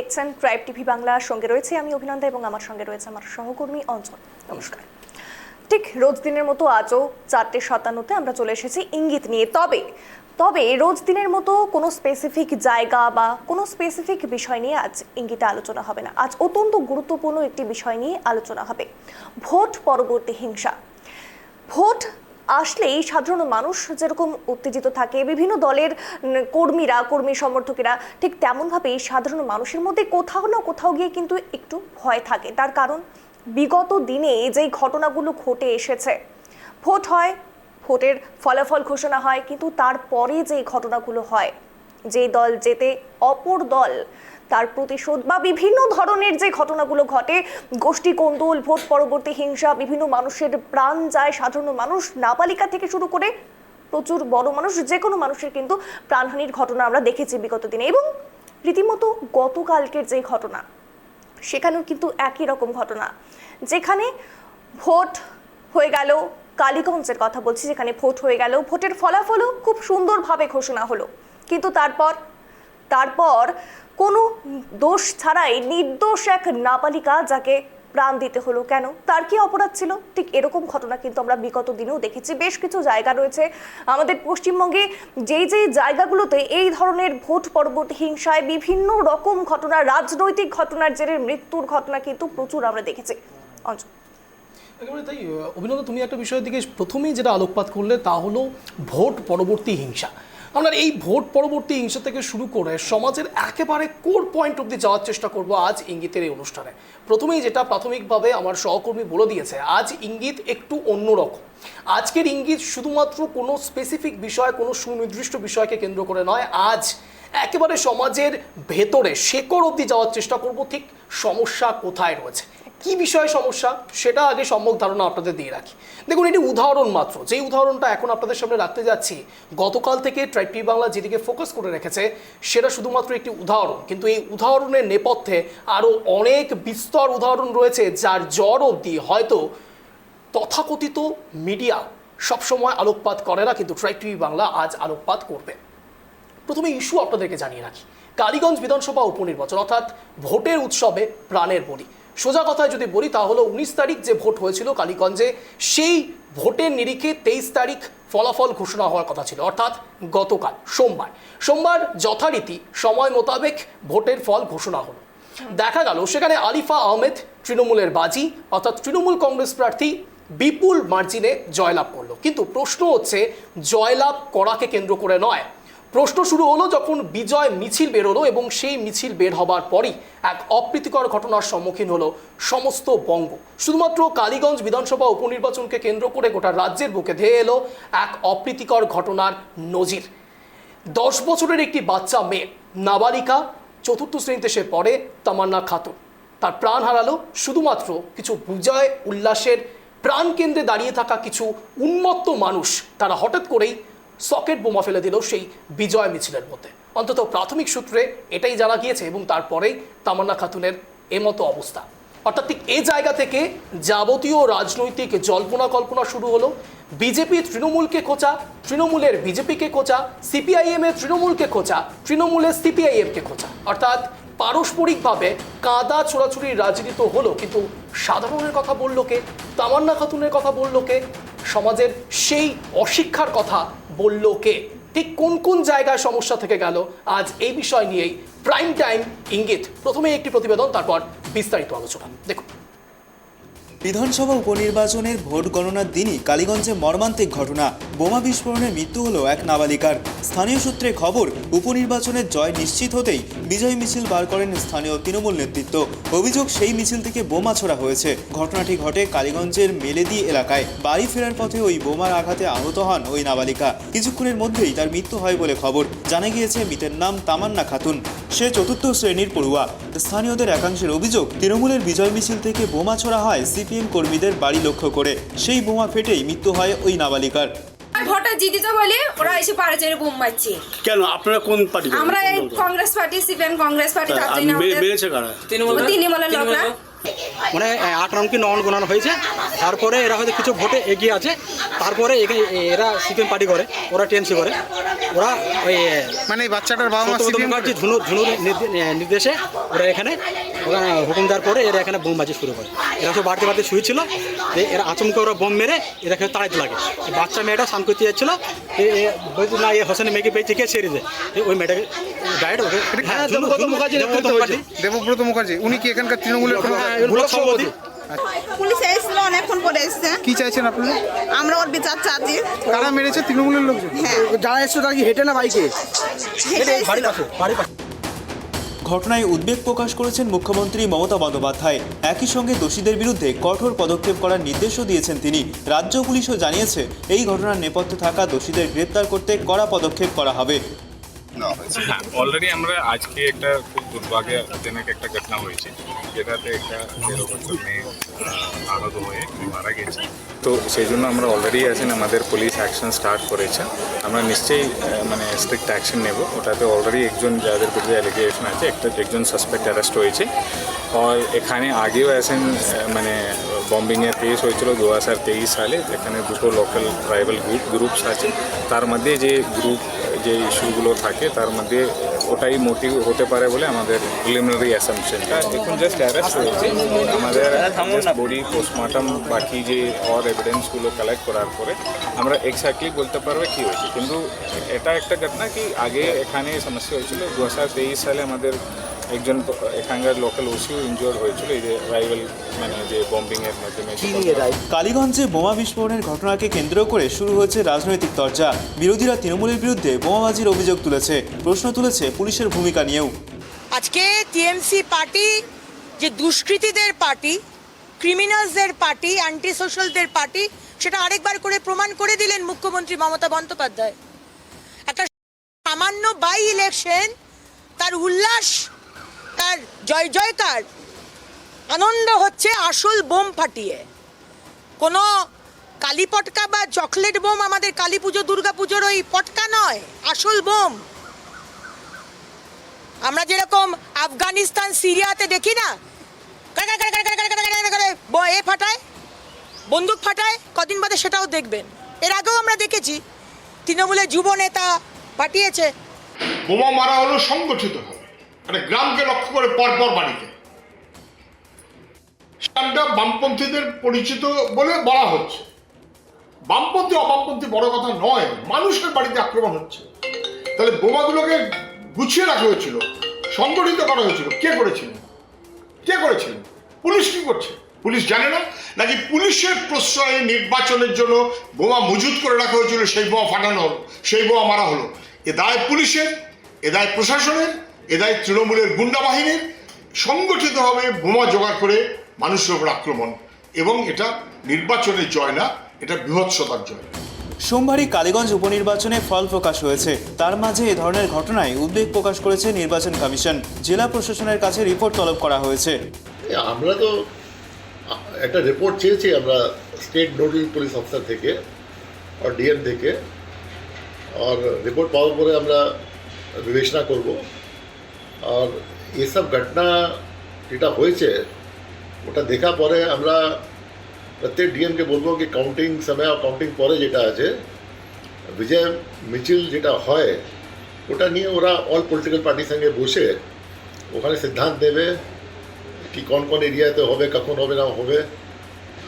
দেখছেন tribe TV Bangla. সঙ্গে রয়েছে আমি অভিনন্দা এবং আমার সঙ্গে রয়েছে আমার সহকর্মী অঞ্চল। নমস্কার। ঠিক রোজ দিনের মতো আজও 4:57-তে আমরা চলে এসেছি ইঙ্গিত নিয়ে। তবে রোজ দিনের মতো কোনো স্পেসিফিক জায়গা বা কোনো স্পেসিফিক বিষয় নিয়ে আজ ইঙ্গিতে আলোচনা হবে না। আজ অত্যন্ত গুরুত্বপূর্ণ একটি বিষয় নিয়ে আলোচনা হবে, ভোট পরবর্তী হিংসা। ভোট আসলেই সাধারণ মানুষ যেরকম উত্তেজিত থাকে, বিভিন্ন দলের কর্মী সমর্থকেরা ঠিক তেমনভাবেই সাধারণ মানুষের মধ্যে কোথাও না কোথাও গিয়ে কিন্তু একটু ভয় থাকে। তার কারণ বিগত দিনে যেই ঘটনাগুলো ঘটে এসেছে, ভোট হয়, ভোটের ফলাফল ঘোষণা হয়, কিন্তু তারপরে যেই ঘটনাগুলো হয়, যে দল জেতে অপর দল তার প্রতিশোধ বা বিভিন্ন ধরনের যে ঘটনাগুলো ঘটে, গোষ্ঠী কোন্দল, ভোট পরবর্তী হিংসা, বিভিন্ন মানুষের প্রাণ যায়, সাধারণ মানুষ নাবালিকা থেকে শুরু করে প্রচুর বড় মানুষ, যে কোনো মানুষের কিন্তু প্রাণহানির ঘটনা আমরা দেখেছি বিগত দিনে। এবং রীতিমতো গতকালকের যে ঘটনা, সেখানেও কিন্তু একই রকম ঘটনা, যেখানে ভোট হয়ে গেল, কালীগঞ্জের কথা বলছি, যেখানে ভোট হয়ে গেল, ভোটের ফলাফলও খুব সুন্দরভাবে ঘোষণা হলো, কিন্তু তারপর কোনো দোষ ছাড়াই নির্দোষ এক নাবালিকা যাকে প্রাণ দিতে হলো। কেন? তার কি অপরাধ ছিল? ঠিক এরকম ঘটনা কিন্তু আমরা বিগত দিনেও দেখেছি। বেশ কিছু জায়গা রয়েছে আমাদের পশ্চিমবঙ্গে, যেই জায়গাগুলোতে এই ধরনের ভোট পরবর্তী হিংসায় বিভিন্ন রকম ঘটনা, রাজনৈতিক ঘটনার জেরে মৃত্যুর ঘটনা কিন্তু প্রচুর আমরা দেখেছি। অঞ্চল, একেবারে তাই। অভিনন্দন, তুমি একটা বিষয়ের দিকে প্রথমেই যেটা আলোকপাত করলে তা হলো ভোট পরবর্তী হিংসা। আমরা এই ভোট পরবর্তী হিংসা থেকে শুরু করে সমাজের একেবারে কোর পয়েন্ট অবধি যাওয়ার চেষ্টা করব আজ ইঙ্গিতের এই অনুষ্ঠানে। প্রথমেই যেটা প্রাথমিকভাবে আমার সহকর্মী বলে দিয়েছে, আজ ইঙ্গিত একটু অন্যরকম। আজকের ইঙ্গিত শুধুমাত্র কোনো স্পেসিফিক বিষয়, কোনো সুনির্দিষ্ট বিষয়কে কেন্দ্র করে নয়, আজ একেবারে সমাজের ভেতরে শেকড় অবধি যাওয়ার চেষ্টা করব, ঠিক সমস্যা কোথায় রয়েছে, কি বিষয়ে সমস্যা, সেটা আগে সম্যক ধারণা আপনাদের দিয়ে রাখি। দেখুন, এটি উদাহরণ মাত্র, যেই উদাহরণটা এখন আপনাদের সামনে রাখতে যাচ্ছি, গতকাল থেকে ট্রাইব টিভি বাংলা যেদিকে ফোকাস করে রেখেছে সেটা শুধুমাত্র একটি উদাহরণ, কিন্তু এই উদাহরণের নেপথ্যে আরও অনেক বিস্তর উদাহরণ রয়েছে, যার জ্বর অবধি হয়তো তথাকথিত মিডিয়া সবসময় আলোকপাত করে না, কিন্তু ট্রাইব টিভি বাংলা আজ আলোকপাত করবে। প্রথমে ইস্যু আপনাদেরকে জানিয়ে রাখি, কালীগঞ্জ বিধানসভা উপনির্বাচন অর্থাৎ ভোটের উৎসবে প্রাণের বলি। সোজা কথায় যদি বলি তাহলে 19 তারিখ যে ভোট হয়েছিল কালীগঞ্জে, সেই ভোটের নিরিখে 23 তারিখ ফলাফল ঘোষণা হওয়ার কথা ছিল, অর্থাৎ গতকাল সোমবার যথারীতি সময় মোতাবেক ভোটের ফল ঘোষণা হলো। দেখা গেল সেখানে আলিফা আহমেদ তৃণমূলের বাজি, অর্থাৎ তৃণমূল কংগ্রেস প্রার্থী বিপুল মার্জিনে জয়লাভ করলো। কিন্তু প্রশ্ন হচ্ছে, জয়লাভ করাকে কেন্দ্র করে নয়, প্রশ্ন শুরু হলো যখন বিজয় মিছিল বেরোলো এবং সেই মিছিল বের হবার পরই এক অপ্রীতিকর ঘটনার সম্মুখীন হলো সমস্ত বঙ্গ। শুধুমাত্র কালীগঞ্জ বিধানসভা উপনির্বাচনকে কেন্দ্র করে গোটা রাজ্যের বুকে ধেয়ে এলো এক অপ্রীতিকর ঘটনার নজির। 10 বছরের একটি বাচ্চা মেয়ে, নাবালিকা, 4র্থ শ্রেণীতে সে পড়ে, তামান্না খাতুন, তার প্রাণ হারালো শুধুমাত্র কিছু বিজয় উল্লাসের প্রাণ কেন্দ্রে দাঁড়িয়ে থাকা কিছু উন্মত্ত মানুষ, তারা হঠাৎ করেই সকেট বোমা ফেলে দিল সেই বিজয় মিছিলের মধ্যে। অন্তত প্রাথমিক সূত্রে এটাই জানা গিয়েছে, এবং তারপরেই তামান্না খাতুনের এমতো অবস্থা। অর্থাৎ ঠিক এই জায়গা থেকে যাবতীয় রাজনৈতিক জল্পনা কল্পনা শুরু হলো। বিজেপি তৃণমূলকে খোঁচা, তৃণমূলের বিজেপিকে খোঁচা, সিপিআইএমের তৃণমূলকে খোঁচা, তৃণমূলের সিপিআইএমকে খোঁচা, অর্থাৎ পারস্পরিকভাবে কাদা ছোড়াছুড়ির রাজনীতি তো হলো, কিন্তু সাধারণের কথা বললো কে? তামান্না খাতুনের কথা বললো কে? সমাজের সেই অশিক্ষার কথা বললো কে? ঠিক কোন কোন জায়গায় সমস্যা থেকে গেল, আজ এই বিষয় নিয়েই প্রাইম টাইম ইঙ্গিত। প্রথমে একটি প্রতিবেদন, তারপর বিস্তারিত আলোচনা। দেখুন, বিধানসভা উপনির্বাচনের ভোট গণনার দিনই কালীগঞ্জে মর্মান্তিক ঘটনা, বোমা বিস্ফোরণে মৃত্যু হলো এক নাবালিকার। স্থানীয় সূত্রে খবর, উপনির্বাচনের জয় নিশ্চিত হতেই বিজয় মিছিল বার করেন স্থানীয় তৃণমূল নেতৃত্ব। অভিযোগ, সেই মিছিল থেকে বোমা ছোড়া হয়েছে। ঘটনাটি ঘটে কালীগঞ্জের মেলেদি এলাকায়। বাড়ি ফেরার পথে ওই বোমার আঘাতে আহত হন ওই নাবালিকা। কিছুক্ষণের মধ্যেই তার মৃত্যু হয় বলে খবর। জানা গিয়েছে, মৃতের নাম তামান্না খাতুন, সে 4র্থ শ্রেণীর পড়ুয়া। স্থানীয়দের একাংশের অভিযোগ, তৃণমূলের বিজয় মিছিল থেকে বোমা ছোড়া হয় সিপিএম কর্মীদের বাড়ি লক্ষ্য করে। সেই বোমা ফেটেই মৃত্যু হয় ওই নাবালিকার। ভোটটা জিতিতে বলে ওরা এসে পাড়ে চেড়ে বোম মারছে। কেন? আপনারা কোন পার্টি? আমরা এই Congress party, CPM Congress party. মেরেছে কারা? তৃণমূলের লোকরা। মানে 8 রাউন্ড কি 9 রাউন্ড গোনানো হয়েছে। তারপরে এরা হয়তো কিছু ভোটে এগিয়ে আছে, তারপরে এরা সিপিএম পার্টি করে, ওরা টিএমসি করে, ওরা ওই মানে এই বাচ্চাটার বাবা মা সত্যব্রত CPM করে? মুখার্জি ঝুনুর নির্দেশে ওরা এখানে হুকুম দেওয়ার পরে এরা এখানে বোমবাজি শুরু করে। এরা সব বাড়তে বাড়তে শুয়েছিল, এরা আচমকা ওরা বোম মেরে এরা খেয়ে তাড়াইতে লাগে। বাচ্চা মেয়েটা স্নান করতে যাচ্ছিল, বলছে না হোসেন মেয়েকে পেয়েছে কে ছেড়ে দেয়, ওই মেয়েটাকে ডাইরেক্ট ওকে দেবব্রত মুখার্জি উনি কি এখানকার তৃণমূলের কোনো ব্লক সভাপতি? পুলিশ এসেছিল অনেকক্ষণ পরে এসছে। কি চাইছেন আপনারা? আমরা ওর বিচার চাচ্ছি। কারা মেরেছে? তৃণমূলের লোকজন? হ্যাঁ, যারা এসছো তারা কি হেঁটে না বাইকে? হেঁটে বাড়ি এসেছিল। পাশে বাড়ি পাশে। ঘটনায় উদ্বেগ প্রকাশ করেছেন মুখ্যমন্ত্রী মমতা বন্দ্যোপাধ্যায়। একই সঙ্গে দোষীদের বিরুদ্ধে কঠোর পদক্ষেপ করার নির্দেশও দিয়েছেন তিনি। রাজ্য পুলিশও জানিয়েছে এই ঘটনার নেপথ্যে থাকা দোষীদের গ্রেপ্তার করতে কড়া পদক্ষেপ করা হবে। হ্যাঁ, অলরেডি আমরা আজকে একটা খুব দুর্ভাগ্যজনক একটা ঘটনা হয়েছে, যেটাতে একটা 13 বছর মেয়ে আহত হয়ে মারা গেছে। তো সেই জন্য আমরা অলরেডি আছেন, আমাদের পুলিশ অ্যাকশন স্টার্ট করেছে। আমরা নিশ্চয়ই মানে স্ট্রিক্ট অ্যাকশন নেব। ওটাতে অলরেডি একজন যাদের বিরুদ্ধে অ্যালিগেশন আছে, একজন সাসপেক্ট অ্যারেস্ট হয়েছে। আর এখানে আগেও আছেন মানে বম্বিংয়ের কেস হয়েছিল 2023 সালে, যেখানে দুটো লোকাল ট্রাইবাল গ্রুপস আছে। তার মধ্যে যে ইস্যুগুলো থাকে তার মধ্যে ওটাই মোটিভ হতে পারে বলে আমাদের প্রিলিমিনারি অ্যাসাম্পশনটা। এখন জাস্ট অ্যারেস্ট হয়েছে, আমাদের বডি পোস্টমর্টম বাকি যে অর এভিডেন্সগুলো কালেক্ট করার পরে আমরা এক্স্যাক্টলি বলতে পারবো কী হয়েছে। কিন্তু এটা একটা ঘটনা কি আগে এখানে সমস্যা হয়েছিল 2023 সালে আমাদের একজন এখানকার লোকাল ওসিও ইনজোর্ড হয়েছিল এই যে রাইভাল মানে যে বম্বিংয়ের মাধ্যমে। কালীগঞ্জে বোমা বিস্ফোরণের ঘটনাকে কেন্দ্র করে শুরু হয়েছে রাজনৈতিক চর্চা। বিরোধীরা তৃণমূলের বিরুদ্ধে বোমাবাজির অভিযোগ তুলেছে, প্রশ্ন তুলেছে পুলিশের ভূমিকা নিয়েও। আজকে টিএমসি পার্টি যে দুষ্কৃতীদের পার্টি, ক্রিমিনালসদের পার্টি, অ্যান্টি সোশ্যালদের পার্টি, সেটা আরেকবার করে প্রমাণ করে দিলেন মুখ্যমন্ত্রী মমতা বন্দ্যোপাধ্যায়। একটা সামান্য বাই ইলেকশন, তার উল্লাস, তার জয় জয়কার, আনন্দ হচ্ছে আসল বোম ফাটিয়ে। কোনো কালী পটকা বা চকলেট বোম আমাদের কালী পুজো দুর্গা পুজোর ওই পটকা নয়, আসল বোম। আমরা যেরকম আফগানিস্তান সিরিয়াতে দেখি না এ ফাটায়, বন্দুক ফাটায়, কদিন বাদে সেটাও দেখবেন। এর আগেও আমরা দেখেছি তৃণমূলের যুব নেতা পাঠিয়েছে। বোমা মারা হলো সংগঠিত হবে, মানে গ্রামকে লক্ষ্য করে পরপর বাড়িতে। সেটা বামপন্থীদের পরিচিত বলে বলা হচ্ছে। বামপন্থী অবামপন্থী বড় কথা নয়, মানুষের বাড়িতে আক্রমণ হচ্ছে। তাহলে বোমাগুলোকে গুছিয়ে রাখা হয়েছিল, সংগঠিত করা হয়েছিল। কে করেছিলেন? পুলিশ কি করছে? পুলিশ জানে না নাকি পুলিশের প্রশ্রয়ে নির্বাচনের জন্য বোমা মজুত করে রাখা হয়েছিল, সেই বোমা ফাটানো হলো, সেই বোমা মারা হলো? এ দায় পুলিশের, এ দায় প্রশাসনের, এ দায় তৃণমূলের গুন্ডা বাহিনীর। সংগঠিতভাবে বোমা জোগাড় করে মানুষের উপর আক্রমণ, এবং এটা নির্বাচনের জয় না, এটা বৃহৎসতার জয়। সোমবারই কালীগঞ্জ উপনির্বাচনে ফল প্রকাশ হয়েছে। তার মাঝে এ ধরনের ঘটনায় উদ্বেগ প্রকাশ করেছে নির্বাচন কমিশন। জেলা প্রশাসনের কাছে রিপোর্ট তলব করা হয়েছে। আমরা তো একটা রিপোর্ট চেয়েছি আমরা স্টেট নোডাল পুলিশ অফিসার থেকে আর ডিএম থেকে, আর রিপোর্ট পাওয়ার পরে আমরা বিবেচনা করব। আর এসব ঘটনা যেটা হয়েছে ওটা দেখা পরে আমরা প্রত্যেক ডিএমকে বলবো কি কাউন্টিং সময় আর কাউন্টিং পরে যেটা আছে বিজয় মিছিল যেটা হয় ওটা নিয়ে ওরা অল পলিটিক্যাল পার্টির সঙ্গে বসে ওখানে সিদ্ধান্ত দেবে কি কোন কোন এরিয়াতে হবে, কখন হবে না হবে,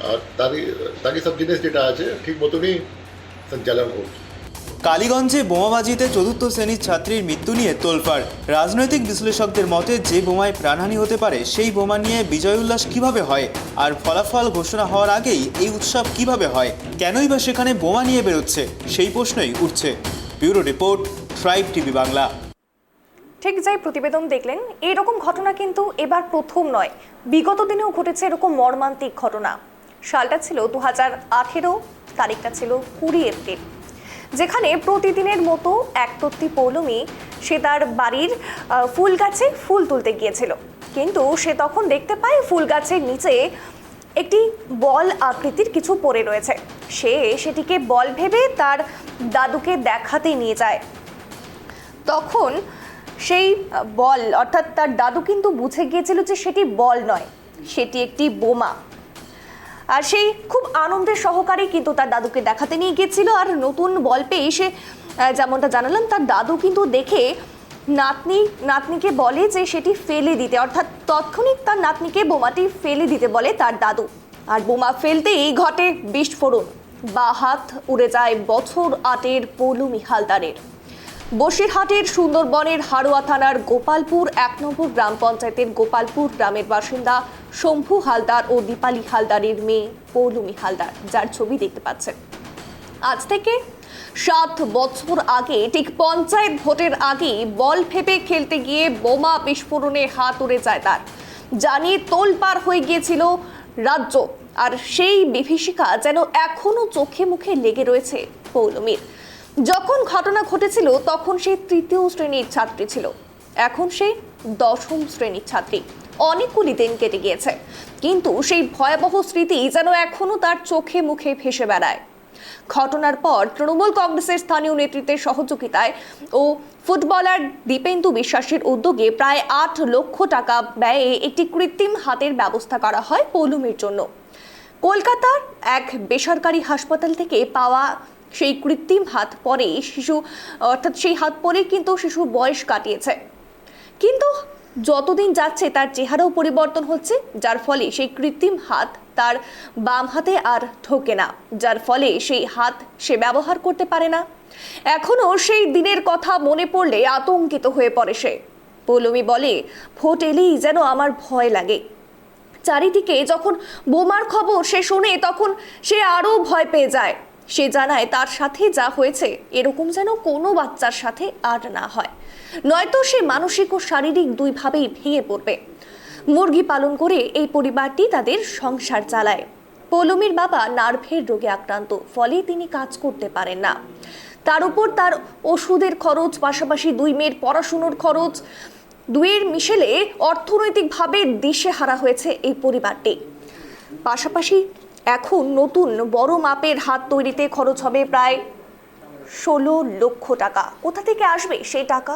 আর তারই সব জিনিস যেটা আছে ঠিক মতনই সঞ্চালন হোক। কালীগঞ্জে বোমাবাজিতে চতুর্থ শ্রেণীর ছাত্রীর মৃত্যু নিয়ে তোলপাড়। রাজনৈতিক বিশ্লেষকদের মতে যে বোমায় প্রাণহানি হতে পারে সেই বোমা নিয়ে বিজয় উল্লাস কিভাবে হয়, আর ফলাফল ঘোষণা হওয়ার আগেই এই উৎসব কিভাবে হয়, কেনই বা সেখানে বোমা নিয়ে বেরোচ্ছে, সেই প্রশ্নই উঠছে। Bureau report, tribe TV Bangla. ঠিক যাই প্রতিবেদন দেখলেন, এইরকম ঘটনা কিন্তু এবার প্রথম নয়, বিগত দিনেও ঘটেছে এরকম মর্মান্তিক ঘটনা। সালটা ছিল 2018, তারিখটা ছিল 20 এপ্রিল, যেখানে প্রতিদিনের মতো একতত্তি পৌলমী সে তার বাড়ির ফুল গাছে ফুল তুলতে গিয়েছিল। কিন্তু সে তখন দেখতে পায় ফুল গাছের নিচে একটি বল আকৃতির কিছু পড়ে রয়েছে। সে সেটিকে বল ভেবে তার দাদুকে দেখাতে নিয়ে যায়। তখন সেই বল, অর্থাৎ তার দাদু কিন্তু বুঝে গিয়েছিল যে সেটি বল নয়, সেটি একটি বোমা। আর সেই খুব আনন্দের সহকারে কিন্তু তার দাদুকে দেখাতে নিয়ে গিয়েছিল। আর নতুন বল পেয়ে এসে যেমনটা জানালাম, তার দাদু কিন্তু দেখে নাতনিকে বলে যে সেটি ফেলে দিতে, অর্থাৎ তৎক্ষণিক তার নাতনিকে বোমাটি ফেলে দিতে বলে তার দাদু। আর বোমা ফেলতেই ঘটে বিস্ফোরণ, বা হাত উড়ে যায় বছর 8-এর পৌলমী হালদারের। বসিরহাটের সুন্দরবনের হাড়োয়া থানার গোপালপুর 1 নম্বর গ্রাম পঞ্চায়েতের গোপালপুর গ্রামের বাসিন্দা শম্ভু হালদার ও দীপালি হালদারের মেয়ে পৌলমী হালদার, যার ছবি দেখতে পাচ্ছেন। আজ থেকে 7 বছর আগে, ঠিক পঞ্চায়েত ভোটের আগে বল ফেপে খেলতে গিয়ে বোমা বিস্ফোরণে হাত উড়ে যায় তার, জানিয়ে তোলপাড় হয়ে গিয়েছিল রাজ্য। আর সেই বিভীষিকা যেন এখনো চোখে মুখে লেগে রয়েছে পৌলমীর। যখন ঘটনা ঘটেছিল তখন সে 3য় শ্রেণীর ছাত্রী ছিল, এখন সে 10ম শ্রেণীর ছাত্রী। অনেকগুলি দিন কেটে গিয়েছে, কিন্তু সেই ভয়াবহ স্মৃতি যেন এখনো তার চোখে মুখে ভেসে বেড়ায়। ঘটনার পর তৃণমূল কংগ্রেসের স্থানীয় নেতৃত্বের সহযোগিতায় ও ফুটবলার দীপেন্দু বিশ্বাসের উদ্যোগে প্রায় 8 লক্ষ টাকা ব্যয়ে একটি কৃত্রিম হাতের ব্যবস্থা করা হয় পৌলমীর জন্য। কলকাতার এক বেসরকারি হাসপাতাল থেকে পাওয়া সেই কৃত্রিম হাত পরে সেই হাত পরে কিন্তু শিশুর বয়স কাটিয়েছে, কিন্তু যতদিন যাচ্ছে তার চেহারাও পরিবর্তন হচ্ছে, যার ফলে সেই কৃত্রিম হাত তার বাম হাতে আর ঢোকে না, যার ফলে সেই হাত সে ব্যবহার করতে পারে না। এখনো সেই দিনের কথা মনে পড়লে আতঙ্কিত হয়ে পড়ে সে। পৌলমী বলে, ভোট এলেই যেন আমার ভয় লাগে। চারিদিকে যখন বোমার খবর সে শোনে তখন সে আরো ভয় পেয়ে যায়। সে জানায় তার সাথে যা হয়েছে এরকম যেন কোনো বাচ্চার সাথে আর না হয়, নয়তো সে মানসিক ও শারীরিক দুইভাবেই ভেঙে পড়বে। মুরগি পালন করে এই পরিবারটি তাদের সংসার চালায়। পৌলমীর বাবা নার্ভের রোগে আক্রান্ত, ফলে তিনি কাজ করতে পারেন না। তার উপর তার ওষুধের খরচ, পাশাপাশি 2 মেয়ের পড়াশুনোর খরচ, দুয়ের মিশেলে অর্থনৈতিকভাবে দিশেহারা হয়েছে এই পরিবারটি। পাশাপাশি এখন নতুন বড় মাপের হাত তৈরিতে খরচ হবে প্রায় 16 লক্ষ টাকা। কোথা থেকে আসবে সেই টাকা?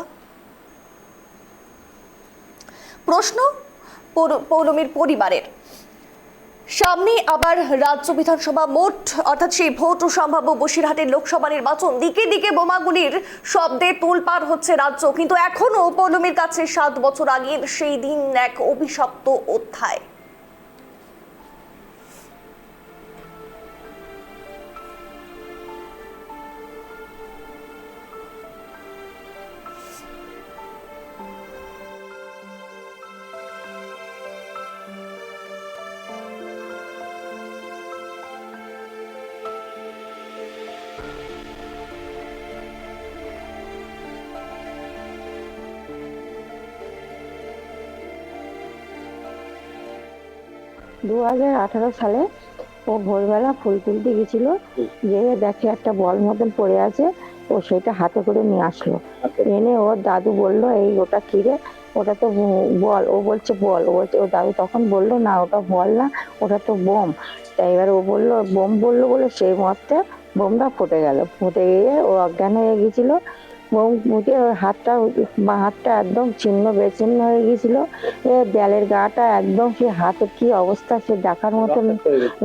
প্রশ্ন পৌলমীর পরিবারের সামনে। আবার রাজ্য বিধানসভা মোট, অর্থাৎ সেই ভোট ও সম্ভাব্য বসিরহাটের লোকসভা নির্বাচন, দিকে দিকে বোমাগুলির শব্দে তোলপাড় হচ্ছে রাজ্য, কিন্তু এখনো পৌলমীর কাছে 7 বছর আগের সেই দিন এক অভিশপ্ত অধ্যায়। দু 2018 সালে ও ভোরবেলা ফুল তুলতে গেছিল, গিয়ে দেখে একটা বল মতন পড়ে আছে, ও সেটা হাতে করে নিয়ে আসলো। এনে ওর দাদু বলল, এই ওটা কি রে? ওটা তো বল। ও বলছে বল। ও বলছে, ও দাদু তখন বললো, না ওটা বল না, ওটা তো বোম। তাই এবার ও বললো বোম, বললো বলে সেই মুহূর্তে বোমটা ফুটে গেল। ফুটে গিয়ে ও অজ্ঞান হয়ে গেছিল। বোম ফুটে ওর বাঁ হাতটা একদম ছিন্ন বেছিন্ন হয়ে গেছিল। দেয়ালের গাটা একদম, সে হাতের কি অবস্থা সে দেখার মতন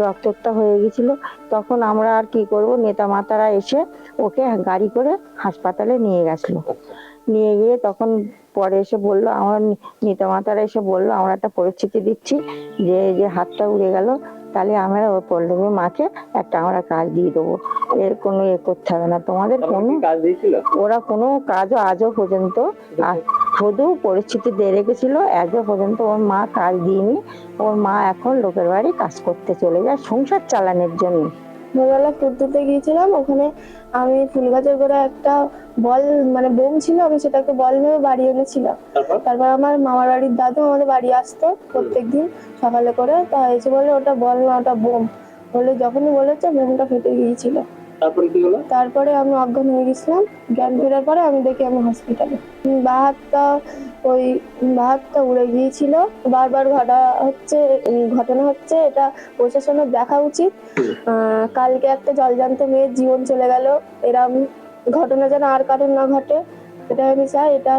রক্তটা হয়ে গেছিল। তখন আমরা আর কি করব, নেতা মাতারা এসে ওকে গাড়ি করে হাসপাতালে নিয়ে গেছিল। নিয়ে গিয়ে তখন পরে এসে বললো, আমার নেতা মাতারা এসে বললো, আমরা একটা পরিস্থিতি দিচ্ছি, যে হাতটা উড়ে গেল, তাহলে আমরা ওর পল্লবীর মাকে একটা আমরা কাজ দিয়ে দেবো, এর কোনো করতে হবে না তোমাদের। কোনো ওরা কোনো কাজও আজও পর্যন্ত শুধু পরিস্থিতি দিয়ে রেখেছিল, আজও পর্যন্ত ওর মা কাজ দিইনি। ওর মা এখন লোকের বাড়ি কাজ করতে চলে যায় সংসার চালানোর জন্য। ভোরবেলা ফুল তুলতে গিয়েছিলাম, ওখানে আমি ফুল গাছের গোড়া একটা বল মানে বোম ছিল, আমি সেটাকে বল নিয়ে বাড়ি এনেছিলাম। তারপর আমার মামার বাড়ির দাদু আমাদের বাড়ি আসতো প্রত্যেকদিন সকালে করে, তা এসে বলে ওটা বল না, ওটা বোম। বলে যখনই বলেছে বোমটা ফেটে গিয়েছিল। তারপরে কি হলো? তারপরে আমি অজ্ঞান হয়ে গেছিলাম। জ্ঞান ফেরার পরে আমি দেখি আমি হসপিটালে। বাঁ হাতটা উড়ে গিয়েছিল। বারবার ঘটনা হচ্ছে, এটা প্রশাসনের দেখা উচিত। কালকে একটা জলজান্ত মেয়ের জীবন চলে গেল, এরম ঘটনা যেন আর কারণ না ঘটে, এটা আমি চাই। এটা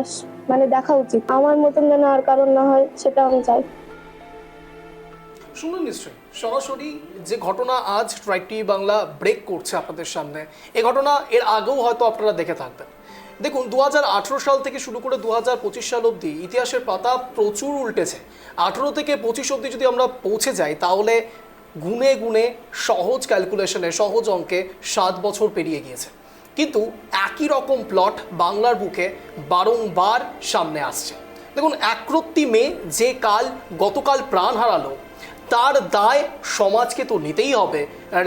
মানে দেখা উচিত, আমার মতন যেন আর কারণ না হয়, সেটা আমি চাই। শুনুন নিশ্চয়ই সরাসরি যে ঘটনা আজ ট্রাইব টিভি বাংলা ব্রেক করছে আপনাদের সামনে, এই ঘটনা এর আগেও হয়তো আপনারা দেখে থাকবেন। দেখুন 2018 সাল থেকে শুরু করে 2025 সাল অবধি ইতিহাসের পাতা প্রচুর উল্টেছে। 18 থেকে 25 অবধি যদি আমরা পৌঁছে যাই তাহলে গুনে গুনে সহজ ক্যালকুলেশনে সহজ অঙ্কে 7 বছর পেরিয়ে গিয়েছে, কিন্তু একই রকম প্লট বাংলার বুকে বারংবার সামনে আসছে। দেখুন একরত্তি মেয়ে যে গতকাল প্রাণ হারালো, তার দায় সমাজকে তো নিতেই হবে,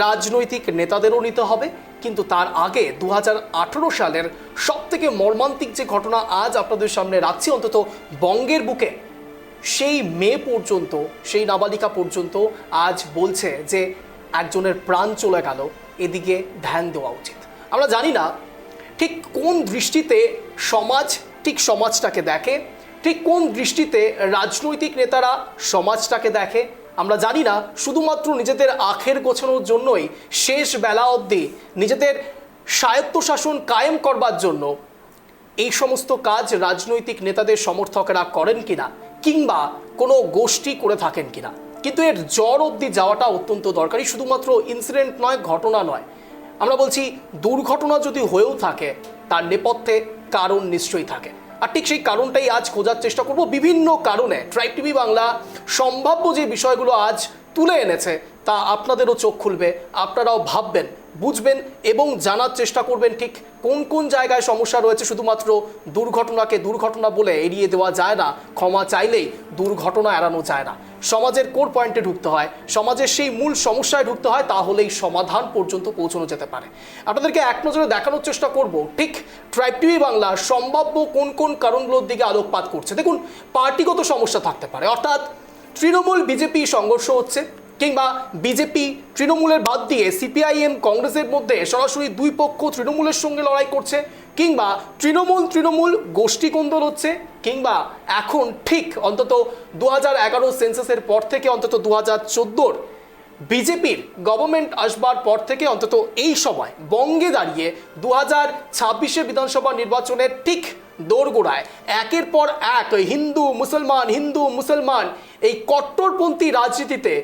রাজনৈতিক নেতাদেরও নিতে হবে, কিন্তু তার আগে 2018 সালের সবথেকে মর্মান্তিক যে ঘটনা আজ আপনাদের সামনে রাখছি, অন্তত বঙ্গের বুকে সেই মেয়ে পর্যন্ত, সেই নাবালিকা পর্যন্ত আজ বলছে যে একজনের প্রাণ চলে গেল, এদিকে ধ্যান দেওয়া উচিত। আমরা জানি না ঠিক কোন দৃষ্টিতে সমাজ ঠিক সমাজটাকে দেখে, ঠিক কোন দৃষ্টিতে রাজনৈতিক নেতারা সমাজটাকে দেখে। আমরা জানি না শুধুমাত্র নিজেদের আখের গোছানোর জন্যই শেষ বেলা অবধি নিজেদের স্বায়ত্তশাসন কায়েম করবার জন্য এই সমস্ত কাজ রাজনৈতিক নেতাদের সমর্থকরা করেন কিনা, কিংবা কোনো গোষ্ঠী করে থাকেন কিনা, কিন্তু এর জ্বর অবধি যাওয়াটা অত্যন্ত দরকারি। শুধুমাত্র ইনসিডেন্ট নয়, ঘটনা নয়, আমরা বলছি দুর্ঘটনা যদি হয়েও থাকে তার নেপথ্যে কারণ নিশ্চয়ই থাকে, আর ঠিক সেই কারণটাই আজ খোঁজার চেষ্টা করব। বিভিন্ন কারণে ট্রাইব টিভি বাংলা সম্ভাব্য যে বিষয়গুলো আজ তুলে এনেছে তা আপনাদেরও চোখ খুলবে, আপনারাও ভাববেন, বুঝবেন এবং জানার চেষ্টা করবেন ঠিক কোন কোন জায়গায় সমস্যা রয়েছে। শুধুমাত্র দুর্ঘটনাকে দুর্ঘটনা বলে এড়িয়ে দেওয়া যায় না, ক্ষমা চাইলেই দুর্ঘটনা এড়ানো যায় না। সমাজের কোর পয়েন্টে ঢুকতে হয়, সমাজের সেই মূল সমস্যায় ঢুকতে হয়, তাহলেই সমাধান পর্যন্ত পৌঁছানো যেতে পারে। আপনাদেরকে এক নজরে দেখানোর চেষ্টা করব ঠিক ট্রাইব টিভি বাংলা সম্ভাব্য কোন কোন কারণগুলোর দিকে আলোকপাত করছে। দেখুন পার্টিগত সমস্যা থাকতে পারে, অর্থাৎ তৃণমূল বিজেপি সংঘর্ষ হচ্ছে, কিংবা বিজেপি তৃণমূলের বাদ দিয়ে সিপিআইএম কংগ্রেসের মধ্যে সরাসরি দুই পক্ষ তৃণমূলের সঙ্গে লড়াই করছে, কিংবা তৃণমূল গোষ্ঠী কোন্দল হচ্ছে, কিংবা এখন ঠিক অন্তত 2011 সেন্সাসের পর থেকে অন্তত 2014 বিজেপির গভর্নমেন্ট আসবার পর থেকে অন্তত এই সময় বঙ্গে দাঁড়িয়ে 2026 বিধানসভা নির্বাচনের ঠিক দোরগোড়ায় একের পর এক হিন্দু মুসলমান এই কট্টরপন্থী রাজনীতিতে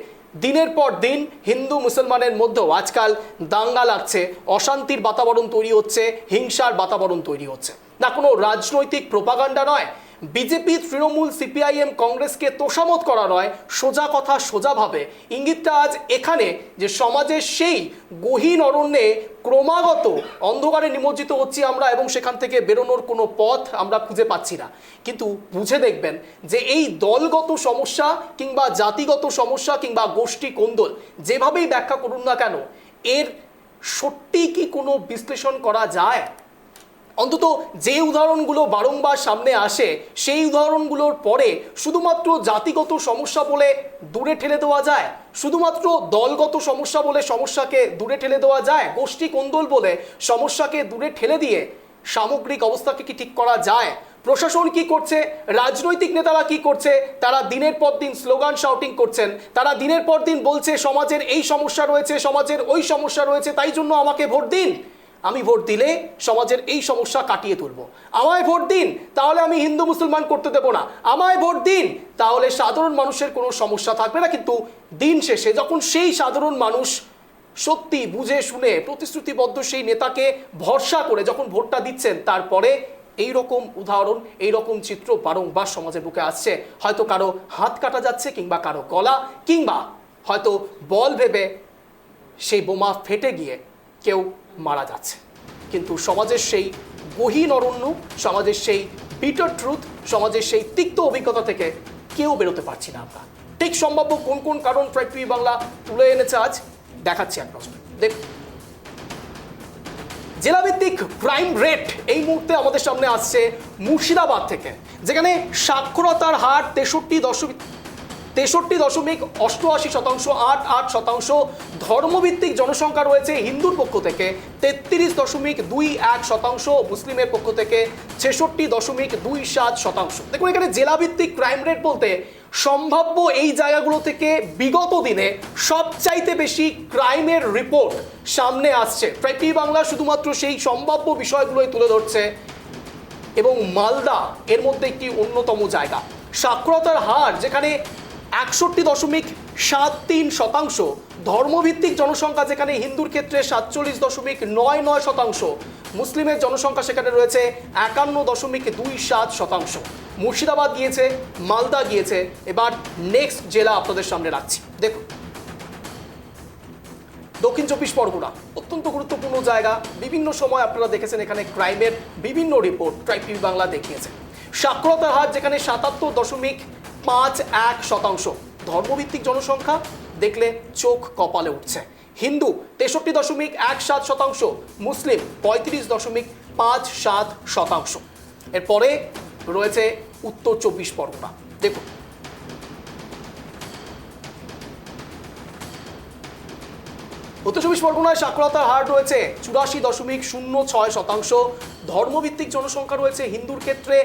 দিনের পর দিন হিন্দু মুসলমানের মধ্যেও আজকাল দাঙ্গা লাগছে, অশান্তির বাতাবরণ তৈরি হচ্ছে, হিংসার বাতাবরণ তৈরি হচ্ছে। না কোনো রাজনৈতিক প্রোপাগান্ডা নয়, বিজেপি তৃণমূল সিপিআইএম কংগ্রেসকে তোষামত করা নয়, সোজা কথা সোজাভাবে ইঙ্গিতটা আজ এখানে যে সমাজের সেই গহীন অরণ্যে ক্রমাগত অন্ধকারে নিমজ্জিত হচ্ছি আমরা এবং সেখান থেকে বেরোনোর কোনো পথ আমরা খুঁজে পাচ্ছি না। কিন্তু বুঝে দেখবেন যে এই দলগত সমস্যা কিংবা জাতিগত সমস্যা কিংবা গোষ্ঠী কোন্দল যেভাবেই ব্যাখ্যা করুন না কেন, এর সত্যি কি কোনো বিশ্লেষণ করা যায়? অন্তত যে উদাহরণগুলো বারংবার সামনে আসে সেই উদাহরণগুলোর পরে শুধুমাত্র জাতিগত সমস্যা বলে দূরে ঠেলে দেওয়া যায়, শুধুমাত্র দলগত সমস্যা বলে সমস্যাকে দূরে ঠেলে দেওয়া যায়, গোষ্ঠী কোন্দল বলে সমস্যাকে দূরে ঠেলে দিয়ে সামগ্রিক অবস্থাকে কি ঠিক করা যায়? প্রশাসন কি করছে, রাজনৈতিক নেতারা কি করছে? তারা দিনের পর দিন স্লোগান শাউটিং করছেন, তারা দিনের পর দিন বলছে সমাজের এই সমস্যা রয়েছে, সমাজের ওই সমস্যা রয়েছে, তাই জন্য আমাকে ভোট দিন, আমি ভোট দিলে সমাজের এই সমস্যা কাটিয়ে তুলব, আমায় ভোট দিন তাহলে আমি হিন্দু মুসলমান করতে দেব না, আমায় ভোট দিন তাহলে সাধারণ মানুষের কোনো সমস্যা থাকবে না। কিন্তু দিন শেষে যখন সেই সাধারণ মানুষ সত্যি বুঝে শুনে প্রতিশ্রুতিবদ্ধ সেই নেতাকে ভরসা করে যখন ভোটটা দিচ্ছেন, তারপরে এই রকম উদাহরণ, এই রকম চিত্র বারংবার সমাজের বুকে আসছে। হয়তো কারো হাত কাটা যাচ্ছে, কিংবা কারো গলা, কিংবা হয়তো বল ভেবে সেই বোমা ফেটে গিয়ে কেউ মারা যাচ্ছে। কিন্তু সমাজের সেই গহীন অরণ্য, সমাজের সেই বিটার ট্রুথ, সমাজের সেই তিক্ত অভিজ্ঞতা থেকে কেউ বেরোতে পারছি না আমরা। ঠিক সম্ভাব্য কোন কোন কারণ ট্রাইব টিভি বাংলা তুলে এনেছে আজ দেখাচ্ছি এক নজরে। দেখুন জেলাভিত্তিক ক্রাইম রেট এই মুহূর্তে আমাদের সামনে আসছে মুর্শিদাবাদ থেকে, যেখানে সাক্ষরতার হার 63.88%, ধর্মভিত্তিক জনসংখ্যা রয়েছে হিন্দুর পক্ষ থেকে 33.21%, মুসলিমের পক্ষ থেকে 66.27%। দেখুন এখানে জেলাভিত্তিক ক্রাইম রেট বলতে সম্ভাব্য এই জায়গাগুলো থেকে বিগত দিনে সবচাইতে বেশি ক্রাইমের রিপোর্ট সামনে আসছে। ট্রাইব টিভি বাংলা শুধুমাত্র সেই সম্ভাব্য বিষয়গুলোই তুলে ধরছে এবং মালদা এর মধ্যে একটি অন্যতম জায়গা। সাক্ষরতার হার যেখানে 61.3 7.3%, ধর্মভিত্তিক জনসংখ্যা যেখানে হিন্দুর ক্ষেত্রে 47.99%, মুসলিমের জনসংখ্যা সেখানে রয়েছে 51.27%। মুর্শিদাবাদ গিয়েছে, মালদা গিয়েছে। এবার নেক্সট জেলা আপনাদের সামনে রাখছি, দেখুন দক্ষিণ চব্বিশ পরগনা, অত্যন্ত গুরুত্বপূর্ণ জায়গা। বিভিন্ন সময় আপনারা দেখেছেন এখানে ক্রাইমের বিভিন্ন রিপোর্ট ট্রাইব টিভি বাংলা দেখিয়েছে। সাক্ষরতার হার যেখানে 77.51%, ধর্মভিত্তিক জনসংখ্যা দেখলে চোখ কপালে উঠছে। হিন্দু 63.17%, মুসলিম 35.57%। এরপরে রয়েছে উত্তর চব্বিশ পরগনা, দেখুন উত্তর চব্বিশ পরগনায় সাক্ষরতার হার রয়েছে 84.06%, ধর্মভিত্তিক জনসংখ্যা রয়েছে হিন্দুর ক্ষেত্রে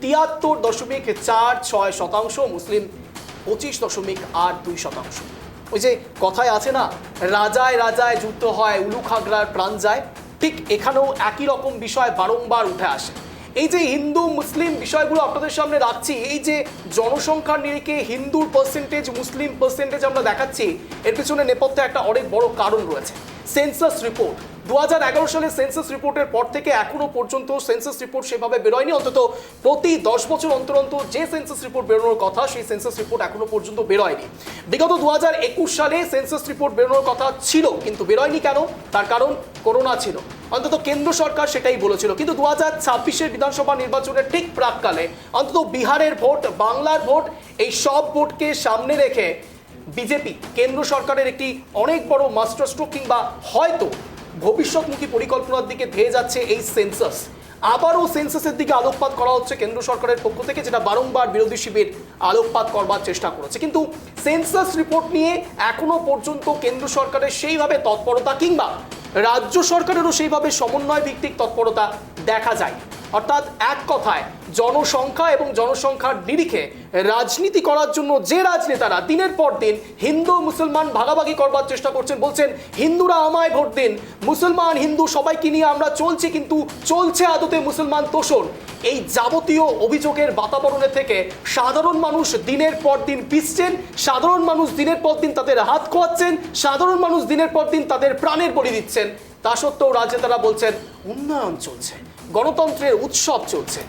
73.46%, মুসলিম 25.82%। ওই যে কথায় আছে না, রাজায় রাজায় যুদ্ধ হয়, উলুখাগড়ার প্রাণ যায়, ঠিক এখানেও একই রকম বিষয় বারংবার উঠে আসে। এই যে হিন্দু মুসলিম বিষয়গুলো আপনাদের সামনে রাখছি, এই যে জনসংখ্যার নিরিখে হিন্দুর পার্সেন্টেজ মুসলিম পার্সেন্টেজ আমরা দেখাচ্ছি, এর পেছনে নেপথ্যে একটা অনেক বড় কারণ রয়েছে। সেন্সাস রিপোর্ট 2011 সালের সেন্সাস রিপোর্টের পর থেকে এখনো পর্যন্ত সেন্সাস রিপোর্ট সেভাবে বেরোয়নি। অন্তত প্রতি 10 বছর অন্তর অন্তর যে সেন্সাস রিপোর্ট বেরোনোর কথা, সেই সেন্সাস রিপোর্ট এখনো পর্যন্ত বেরোয়নি। বিগত 2021 সালে সেন্সাস রিপোর্ট বেরোনোর কথা ছিল, কিন্তু বেরোয়নি কেন? তার কারণ করোনা ছিল। অন্তত কেন্দ্র সরকার সেটাই বলেছিল। কিন্তু 2026-এর বিধানসভা নির্বাচনের ঠিক প্রাককালে অন্তত বিহারের ভোট, বাংলার ভোট, এই সব ভোটকে সামনে রেখে বিজেপি কেন্দ্র সরকারের একটি অনেক বড় মাস্টার স্ট্রোক কিংবা হয়তো ভবিষ্যৎমুখী পরিকল্পনার দিকে ধেয়ে যাচ্ছে এই সেন্সাস। আবারও সেন্সাসের দিকে আলোকপাত করা হচ্ছে কেন্দ্র সরকারের পক্ষ থেকে, যেটা বারংবার বিরোধী শিবির আলোকপাত করবার চেষ্টা করেছে। কিন্তু সেন্সাস রিপোর্ট নিয়ে এখনো পর্যন্ত কেন্দ্র সরকারের সেইভাবে তৎপরতা কিংবা রাজ্য সরকারেরও সেইভাবে সমন্বয় ভিত্তিক তৎপরতা দেখা যায়। অর্থাৎ এক কথায় জনসংখ্যা এবং জনসংখ্যার নিরিখে রাজনীতি করার জন্য যে রাজনেতারা দিনের পর দিন হিন্দু মুসলমান ভাগাভাগি করবার চেষ্টা করছেন, বলছেন হিন্দুরা আমায় ভোট দিন, মুসলমান হিন্দু সবাইকে নিয়ে আমরা চলছি, কিন্তু চলছে আদতে মুসলমান তোষণ, এই যাবতীয় অভিযোগের বাতাবরণে থেকে সাধারণ মানুষ দিনের পর দিন পিছছেন, সাধারণ মানুষ দিনের পর দিন তাদের হাত খোয়াচ্ছেন, সাধারণ মানুষ দিনের পর দিন তাদের প্রাণের বলি দিচ্ছেন। তা সত্ত্বেও রাজনেতারা বলছেন উন্নয়ন চলছে, গণতন্ত্রের উৎসব চলছে।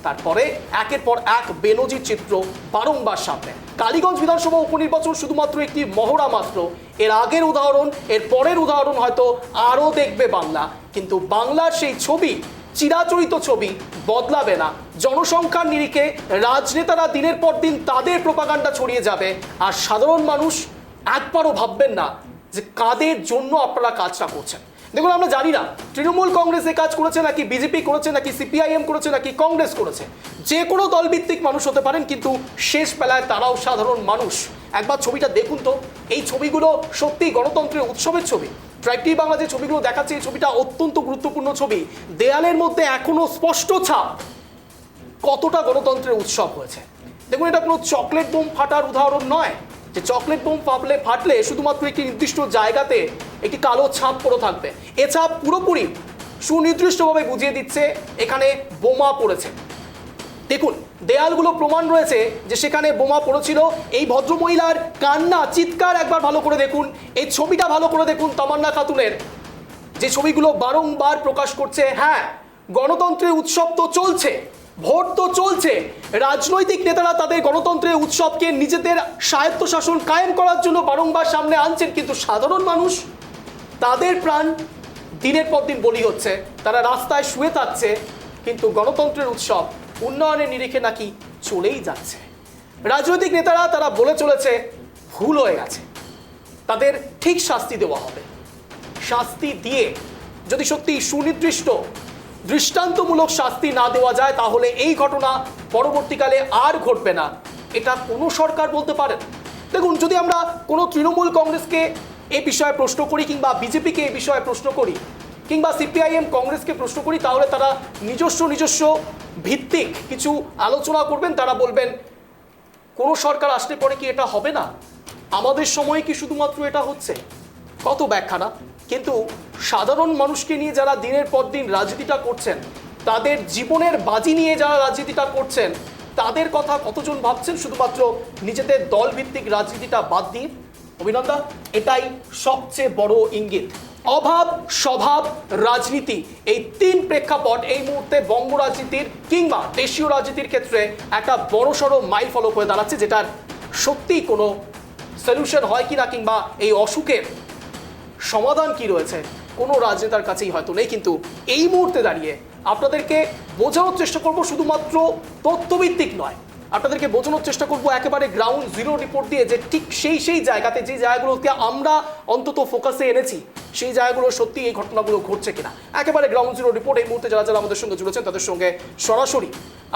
তারপরে একের পর এক বেনজির চিত্র বারংবার সামনে। কালীগঞ্জ বিধানসভা উপনির্বাচন শুধুমাত্র একটি মহড়া মাত্র। এর আগের উদাহরণ, এর পরের উদাহরণ হয়তো আরও দেখবে বাংলা, কিন্তু বাংলার সেই ছবি, চিরাচরিত ছবি বদলাবে না। জনসংখ্যার নিরিখে রাজনেতারা দিনের পর দিন তাদের প্রোপাগান্ডা ছড়িয়ে যাবে, আর সাধারণ মানুষ একবারও ভাববেন না যে কাদের জন্য আপনারা কাজটা করছেন। দেখুন, আমরা জানি না তৃণমূল কংগ্রেস কাজ করেছে নাকি বিজেপি করেছে নাকি সিপিআইএম করেছে নাকি কংগ্রেস করেছে, যে কোনো দলভিত্তিক মানুষ হতে পারেন, কিন্তু শেষ বেলায় তারাও সাধারণ মানুষ। একবার ছবিটা দেখুন তো, এই ছবিগুলো সত্যি গণতন্ত্রের উৎসবের ছবি। ট্রাইব টিভি বাংলা যে ছবিগুলো দেখাচ্ছে, এই ছবিটা অত্যন্ত গুরুত্বপূর্ণ ছবি। দেয়ালের মধ্যে এখনো স্পষ্ট ছাপ কতটা গণতন্ত্রের উৎসব হয়েছে। দেখুন, এটা কোনো চকলেট বোম ফাটার উদাহরণ নয় যে চকলেট বোম ফাটলে শুধুমাত্র একটি নির্দিষ্ট জায়গাতে একটি কালো ছাপ পড়ে থাকবে। এ ছাপ পুরোপুরি সুনির্দিষ্টভাবে বুঝিয়ে দিচ্ছে এখানে বোমা পড়েছে। দেখুন, দেয়ালগুলো প্রমাণ রয়েছে যে সেখানে বোমা পড়েছিল। এই ভদ্রমহিলার কান্না, চিৎকার একবার ভালো করে দেখুন, এই ছবিটা ভালো করে দেখুন তামান্না খাতুনের, যে ছবিগুলো বারংবার প্রকাশ করছে হ্যাঁ, গণতন্ত্রের উৎসব তো চলছে, ভোট তো চলছে। রাজনৈতিক নেতারা তাদের গণতন্ত্রের উৎসবকে নিজেদের স্বায়ত্তশাসন কায়েম করার জন্য বারংবার সামনে আনছেন, কিন্তু সাধারণ মানুষ, তাদের প্রাণ দিনের পর দিন বলি হচ্ছে, তারা রাস্তায় শুয়ে থাকছে, কিন্তু গণতন্ত্রের উৎসব উন্নয়নের নিরিখে নাকি চলেই যাচ্ছে। রাজনৈতিক নেতারা তারা বলে চলেছে ভুল হয়ে গেছে, তাদের ঠিক শাস্তি দেওয়া হবে। শাস্তি দিয়ে যদি সত্যি সুনির্দিষ্ট দৃষ্টান্তমূলক শাস্তি না দেওয়া যায়, তাহলে এই ঘটনা পরবর্তীকালে আর ঘটবে না, এটা কোনো সরকার বলতে পারেন। দেখুন, যদি আমরা কোনো তৃণমূল কংগ্রেসকে এ বিষয়ে প্রশ্ন করি, কিংবা বিজেপিকে এ বিষয়ে প্রশ্ন করি, কিংবা সিপিআইএম কংগ্রেসকে প্রশ্ন করি, তাহলে তারা নিজস্ব ভিত্তিক কিছু আলোচনা করবেন। তারা বলবেন কোনো সরকার আসলে পরে কি এটা হবে না, আমাদের সময়ে কি শুধুমাত্র এটা হচ্ছে, কত ব্যাখ্যা না। কিন্তু সাধারণ মানুষকে নিয়ে যারা দিনের পর দিন রাজনীতিটা করছেন, তাদের জীবনের বাজি নিয়ে যারা রাজনীতিটা করছেন, তাদের কথা কতজন ভাবছেন শুধুমাত্র নিজেদের দলভিত্তিক রাজনীতিটা বাদ দিয়ে? অভিনন্দন, এটাই সবচেয়ে বড় ইঙ্গিত। অভাব, স্বভাব, রাজনীতি, এই তিন প্রেক্ষাপট এই মুহূর্তে বঙ্গ রাজনীতির কিংবা দেশীয় রাজনীতির ক্ষেত্রে একটা বড়সড় মাইল ফলক হয়ে দাঁড়াচ্ছে, যেটার সত্যিই কোনো সলিউশন হয় কিনা কিংবা এই অসুখের সমাধান কি রয়েছে কোনো রাজনেতার কাছেই হয়তো নেই। কিন্তু এই মুহূর্তে দাঁড়িয়ে আপনাদেরকে বোঝানোর চেষ্টা করব, শুধুমাত্র তথ্যভিত্তিক নয়, আপনাদেরকে বোঝানোর চেষ্টা করব একেবারে গ্রাউন্ড জিরো রিপোর্ট দিয়ে, যে ঠিক সেই জায়গাতে যে জায়গাগুলোকে আমরা অন্তত ফোকাসে এনেছি সেই জায়গাগুলো সত্যি এই ঘটনাগুলো ঘটছে কিনা। একেবারে গ্রাউন্ড জিরো রিপোর্ট। এই মুহূর্তে যারা আমাদের সঙ্গে জুড়েছেন তাদের সঙ্গে সরাসরি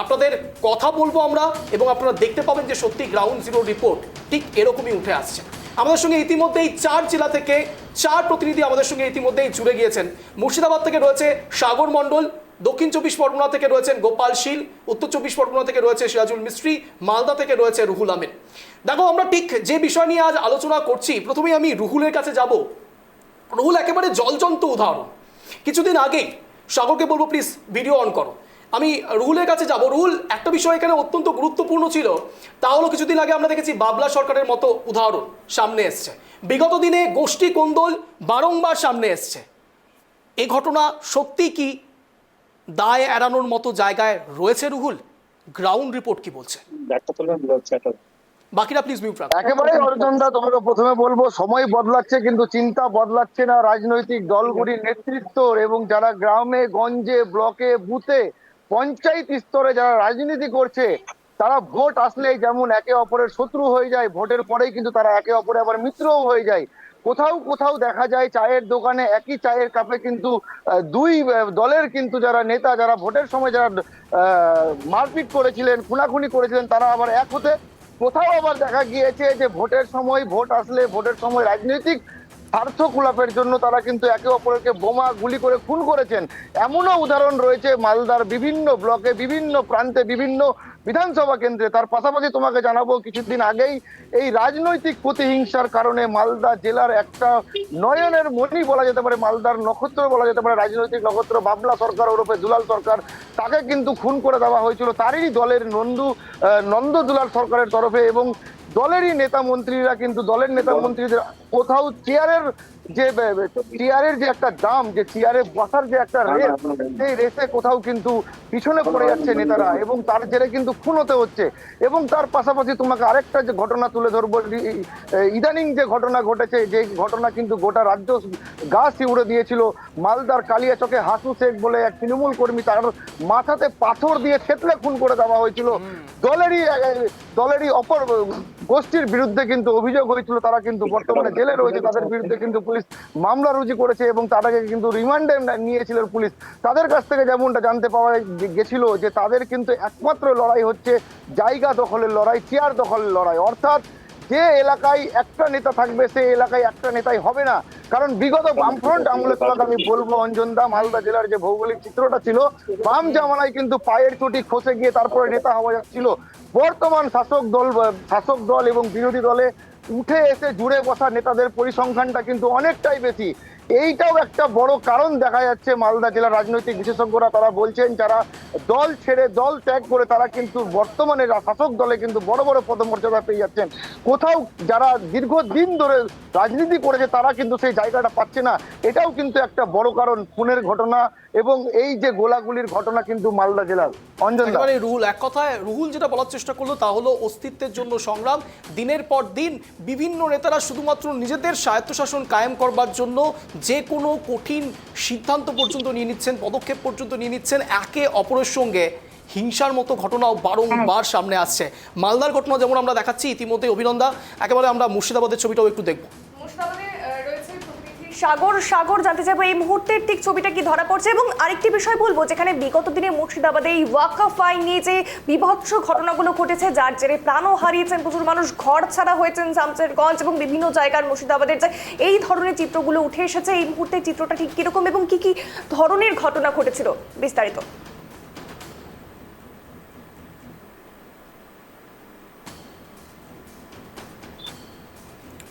আপনাদের কথা বলবো আমরা, এবং আপনারা দেখতে পাবেন যে সত্যি গ্রাউন্ড জিরো রিপোর্ট ঠিক এরকমই উঠে আসছে। আমাদের সঙ্গে ইতিমধ্যেই 4 জেলা থেকে 4 প্রতিনিধি আমাদের সঙ্গে ইতিমধ্যেই জুড়ে গিয়েছেন। মুর্শিদাবাদ থেকে রয়েছে সাগর মণ্ডল, দক্ষিণ 24 পরগনা থেকে রয়েছেন গোপাল শীল, উত্তর 24 পরগনা থেকে রয়েছে সিরাজুল মিস্ত্রি, মালদা থেকে রয়েছে রুহুল আমিন। দেখো, আমরা ঠিক যে বিষয় নিয়ে আজ আলোচনা করছি, প্রথমেই আমি রুহুলের কাছে যাব। রুহুল একেবারে জলজন্ত উদাহরণ। কিছুদিন আগেই সাগরকে বলবো প্লিজ ভিডিও অন করো, আমি রুহুলের কাছে যাব। রুহুল, একটা বিষয় এখানে অত্যন্ত গুরুত্বপূর্ণ ছিল, তা হলো কিছুদিন আগে আমরা দেখেছি বাবলা সরকারের মতো উদাহরণ সামনে এসছে। বিগত দিনে গোষ্ঠী কোন্দল বারংবার সামনে এসছে। এই ঘটনা সত্যি কি দায় এড়ানোর মতো জায়গায় রয়েছে রুহুল? গ্রাউন্ড রিপোর্ট কি বলছে? বাকিরা প্লিজ মিউট রাখুন। একেবারে অর্জনদা, তোমাকে প্রথমে বলবো সময় বদলাচ্ছে কিন্তু চিন্তা বদলাচ্ছে না। রাজনৈতিক দলগুলির নেতৃত্ব এবং যারা গ্রামে গঞ্জে ব্লকে বুথে পঞ্চায়েত স্তরে যারা রাজনীতি করছে, তারা ভোট আসলেই যেমন একে অপরের শত্রু হয়ে যায়, ভোটের পরেই কিন্তু তারা একে অপরে আবার মিত্রও হয়ে যায়। কোথাও কোথাও দেখা যায় চায়ের দোকানে একই চায়ের কাপে কিন্তু দুই দলের কিন্তু যারা নেতা, যারা ভোটের সময় যারা মারপিট করেছিলেন, খুনাখুনি করেছিলেন, তারা আবার এক হতে। কোথাও আবার দেখা গিয়েছে যে ভোটের সময়, ভোট আসলে ভোটের সময় রাজনৈতিক স্বার্থ কুলাপের জন্য তারা কিন্তু একে অপরকে বোমা গুলি করে খুন করেছেন। এমনও উদাহরণ রয়েছে মালদার বিভিন্ন ব্লকে, বিভিন্ন প্রান্তে, বিভিন্ন বিধানসভা কেন্দ্রে। তার পাশাপাশি তোমাকে জানাবো, কিছুদিন আগেই এই রাজনৈতিক প্রতিহিংসার কারণে মালদা জেলার একটা নয়নের মণি বলা যেতে পারে, মালদার নক্ষত্র বলা যেতে পারে, রাজনৈতিক নক্ষত্র বাবলা সরকার ওরফে দুলাল সরকার, তাকে কিন্তু খুন করে দেওয়া হয়েছিল তারই দলের নন্দ দুলাল সরকারের তরফে। এবং দলেরই নেতা মন্ত্রীরা কিন্তু, দলের নেতা মন্ত্রীদের কোথাও চেয়ারের যে একটা দাম, যে চেয়ারে বসার যে একটা রেস, সেই রেসে কোথাও কিন্তু পিছনে পড়ে যাচ্ছে নেতারা, এবং তার জেরে কিন্তু খুন হতে হচ্ছে। এবং তার পাশাপাশি তোমাকে আরেকটা যে ঘটনা তুলে ধরবো, ইদানিং যে ঘটনা ঘটেছে, যে ঘটনা কিন্তু গোটা রাজ্য গা শিউড়ে দিয়েছিল। মালদার কালিয়াচকে হাসু শেখ বলে এক তৃণমূল কর্মী, তার মাথাতে পাথর দিয়ে থেতলে খুন করে দেওয়া হয়েছিল। দলেরই অপর গোষ্ঠীর বিরুদ্ধে কিন্তু অভিযোগ হয়েছিল, তারা কিন্তু বর্তমানে জেলে রয়েছে, তাদের বিরুদ্ধে কিন্তু পুলিশ মামলা রুজু করেছে এবং তাদেরকে কিন্তু রিমান্ডে নিয়েছিল পুলিশ। তাদের কাছ থেকে যেমনটা জানতে পাওয়া গেছিল যে তাদের কিন্তু একমাত্র লড়াই হচ্ছে জায়গা দখলের লড়াই, চেয়ার দখলের লড়াই। অর্থাৎ যে এলাকায় একটা নেতা থাকবে সেই এলাকায় একটা নেতাই হবে না। কারণ বিগত বামফ্রন্ট আমলে, তোমাকে আমি বলবো অঞ্জনদা, মালদা জেলার যে ভৌগোলিক চিত্রটা ছিল, বাম জামানায় কিন্তু পায়ের চটি খসে গিয়ে তারপরে নেতা হওয়া যাচ্ছিল। বর্তমান শাসক দল এবং বিরোধী দলে উঠে এসে জুড়ে বসা নেতাদের পরিসংখ্যানটা কিন্তু অনেকটাই বেশি। এইটাও একটা বড় কারণ দেখা যাচ্ছে। মালদা জেলার রাজনৈতিক বিশেষজ্ঞরা তারা বলছেন, যারা দল ছেড়ে দল ত্যাগ করে তারা কিন্তু বর্তমানে শাসক দলে কিন্তু বড় বড় পদমর্যাদা পেয়ে যাচ্ছেন। কোথাও যারা দীর্ঘদিন ধরে রাজনীতি করেছে তারা কিন্তু সেই জায়গাটা পাচ্ছে না। এটাও কিন্তু একটা বড় কারণ, খুনের ঘটনা এবং এই যে গোলাগুলির ঘটনা কিন্তু মালদা জেলার। অঞ্জন, রুহুল এক কথায়, রুহুল যেটা বলার চেষ্টা করলো তা হলো অস্তিত্বের জন্য সংগ্রাম। দিনের পর দিন বিভিন্ন নেতারা শুধুমাত্র নিজেদের স্বায়ত্তশাসন কায়েম করবার জন্য যে কোনো কঠিন সিদ্ধান্ত পর্যন্ত নিয়ে নিচ্ছেন, পদক্ষেপ পর্যন্ত নিয়ে নিচ্ছেন। একে অপরের সঙ্গে হিংসার মতো ঘটনাও বারংবার সামনে আসছে। মালদার ঘটনা যেমন আমরা দেখাচ্ছি ইতিমধ্যে, অভিনন্দন, একেবারে আমরা মুর্শিদাবাদের ছবিটাও একটু দেখবো। সাগর জানতে চাইবো এই মুহূর্তের ঠিক ছবিটা কি ধরা পড়ছে, এবং আরেকটি বিষয় বলবো, যেখানে বিগত দিনে মুর্শিদাবাদে এই ওয়াকফ আইন নিয়ে যে বিভৎস ঘটনাগুলো ঘটেছে, যার জেরে প্রাণও হারিয়েছেন প্রচুর মানুষ, ঘর ছাড়া হয়েছেন শামসেরগঞ্জ এবং বিভিন্ন জায়গার মুর্শিদাবাদের, যে এই ধরনের চিত্রগুলো উঠে এসেছে, এই মুহূর্তের চিত্রটা ঠিক কিরকম এবং কি কি ধরনের ঘটনা ঘটেছিল, বিস্তারিত।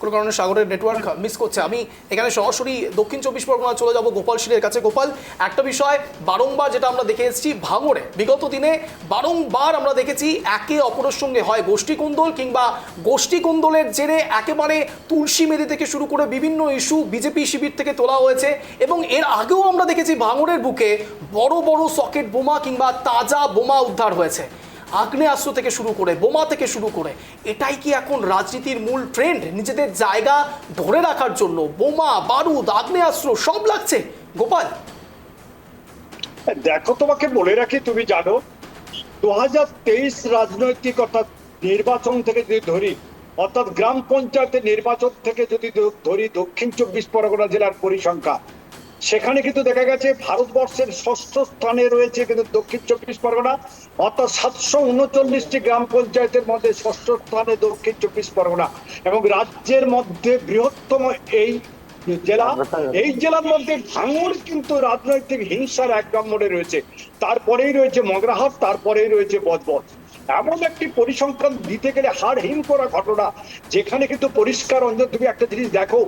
কোনো কারণে সাগরের নেটওয়ার্ক মিস করছে। আমি এখানে সরাসরি দক্ষিণ 24 পরগনা চলে যাব গোপাল শীলের কাছে। গোপাল, একটা বিষয় বারংবার যেটা আমরা দেখে এসেছি ভাঙড়ে বিগত দিনে বারংবার আমরা দেখেছি একে অপরের সঙ্গে হয় গোষ্ঠী কোন্দল কিংবা গোষ্ঠী কোন্দলের জেরে একেবারে তুলসী মেদি থেকে শুরু করে বিভিন্ন ইস্যু বিজেপি শিবির থেকে তোলা হয়েছে এবং এর আগেও আমরা দেখেছি ভাঙড়ের বুকে বড় বড় সকেট বোমা কিংবা তাজা বোমা উদ্ধার হয়েছে। আগ্নেয়াস্ত্র থেকে শুরু করে বোমা থেকে শুরু করে এটাই কি এখন রাজনীতির মূল ট্রেন্ড? নিজেদের জায়গা ধরে রাখার জন্য বোমা বারুদ আগ্নেয়াস্ত্র সব লাগছে। গোপাল, দেখো, তোমাকে বলে রাখি, তুমি জানো 2023 রাজনৈতিক অর্থাৎ নির্বাচন থেকে যদি ধরি, অর্থাৎ গ্রাম পঞ্চায়েতের নির্বাচন থেকে যদি ধরি দক্ষিণ 24 পরগনা জেলার পরিসংখ্যা, সেখানে কিন্তু দেখা গেছে ভারতবর্ষের 6ষ্ঠ স্থানে রয়েছে কিন্তু দক্ষিণ 24 পরগনা, অর্থাৎ 739টি গ্রাম পঞ্চায়েতের মধ্যে 6ষ্ঠ স্থানে দক্ষিণ 24 পরগনা এবং রাজ্যের মধ্যে বৃহত্তম এই জেলা। এই জেলার মধ্যে ভাঙড় কিন্তু রাজনৈতিক হিংসার 1 নম্বরে রয়েছে, তারপরেই রয়েছে মগরাহাট, তারপরেই রয়েছে বজবজ। এমন একটি পরিসংখ্যান দিতে গেলে হাড়হিম করা ঘটনা, যেখানে কিন্তু পরিষ্কার অঞ্চল। তুমি একটা জিনিস দেখো,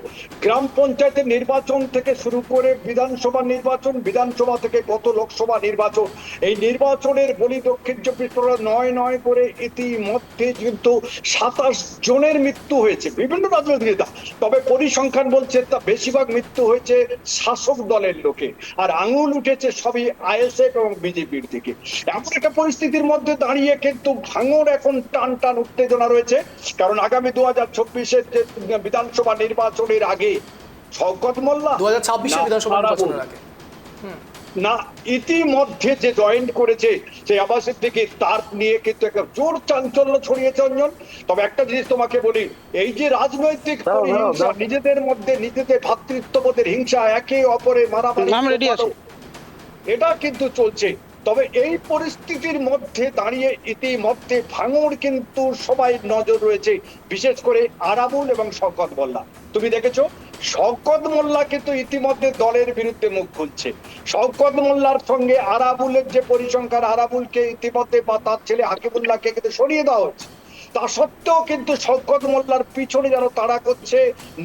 গ্রাম পঞ্চায়েতের নির্বাচন থেকে শুরু করে বিধানসভা নির্বাচন, বিধানসভা থেকে গত লোকসভা নির্বাচন, এই নির্বাচনের বলি দক্ষিণ 24 পরগনা 9 করে ইতিমধ্যে কিন্তু 27 জনের মৃত্যু হয়েছে বিভিন্ন রাজনৈতিক নেতা। তবে পরিসংখ্যান বলছে তা বেশিরভাগ মৃত্যু হয়েছে শাসক দলের লোকে, আর আঙুল উঠেছে সবই আইএসএফ এবং বিজেপির দিকে। এমন একটা পরিস্থিতির মধ্যে দাঁড়িয়ে কিন্তু ভাঙড় এখন টান টান উত্তেজনা রয়েছে, কারণ আগামী 2024-এর যে বিধানসভা নির্বাচনের আগে শওকত মোল্লা 2026 বিধানসভা নির্বাচনের আগে না ইতিমধ্যে যে জয়েন করেছে সেই আবাসের থেকে, তার নিয়ে কিন্তু একটা জোর চাঞ্চল্য ছড়িয়েছে অঞ্জন। তবে একটা জিনিস তোমাকে বলি, এই যে রাজনৈতিক হিংসা, নিজেদের মধ্যে নিজেদের ভ্রাতৃত্ববোধের হিংসা, একে অপরে মারামারি, এটা কিন্তু চলছে। তবে এই পরিস্থিতির মধ্যে দাঁড়িয়ে ইতিমধ্যে ভাঙড় কিন্তু সবাই নজর রয়েছে, বিশেষ করে আরাবুল এবং শওকত মোল্লা। তুমি দেখেছো শওকত মোল্লা কিন্তু ইতিমধ্যে দলের বিরুদ্ধে মুখ খুলছে। শওকত মোল্লার সঙ্গে আরাবুলের যে পরিসংখ্যান, আরাবুলকে ইতিমধ্যে বা তার ছেলে হাকিমুল্লাহকে কিন্তু সরিয়ে দেওয়া হচ্ছে। তা সত্ত্বেও কিন্তু শওকত মোল্লার পিছনে যেন তাড়া করছে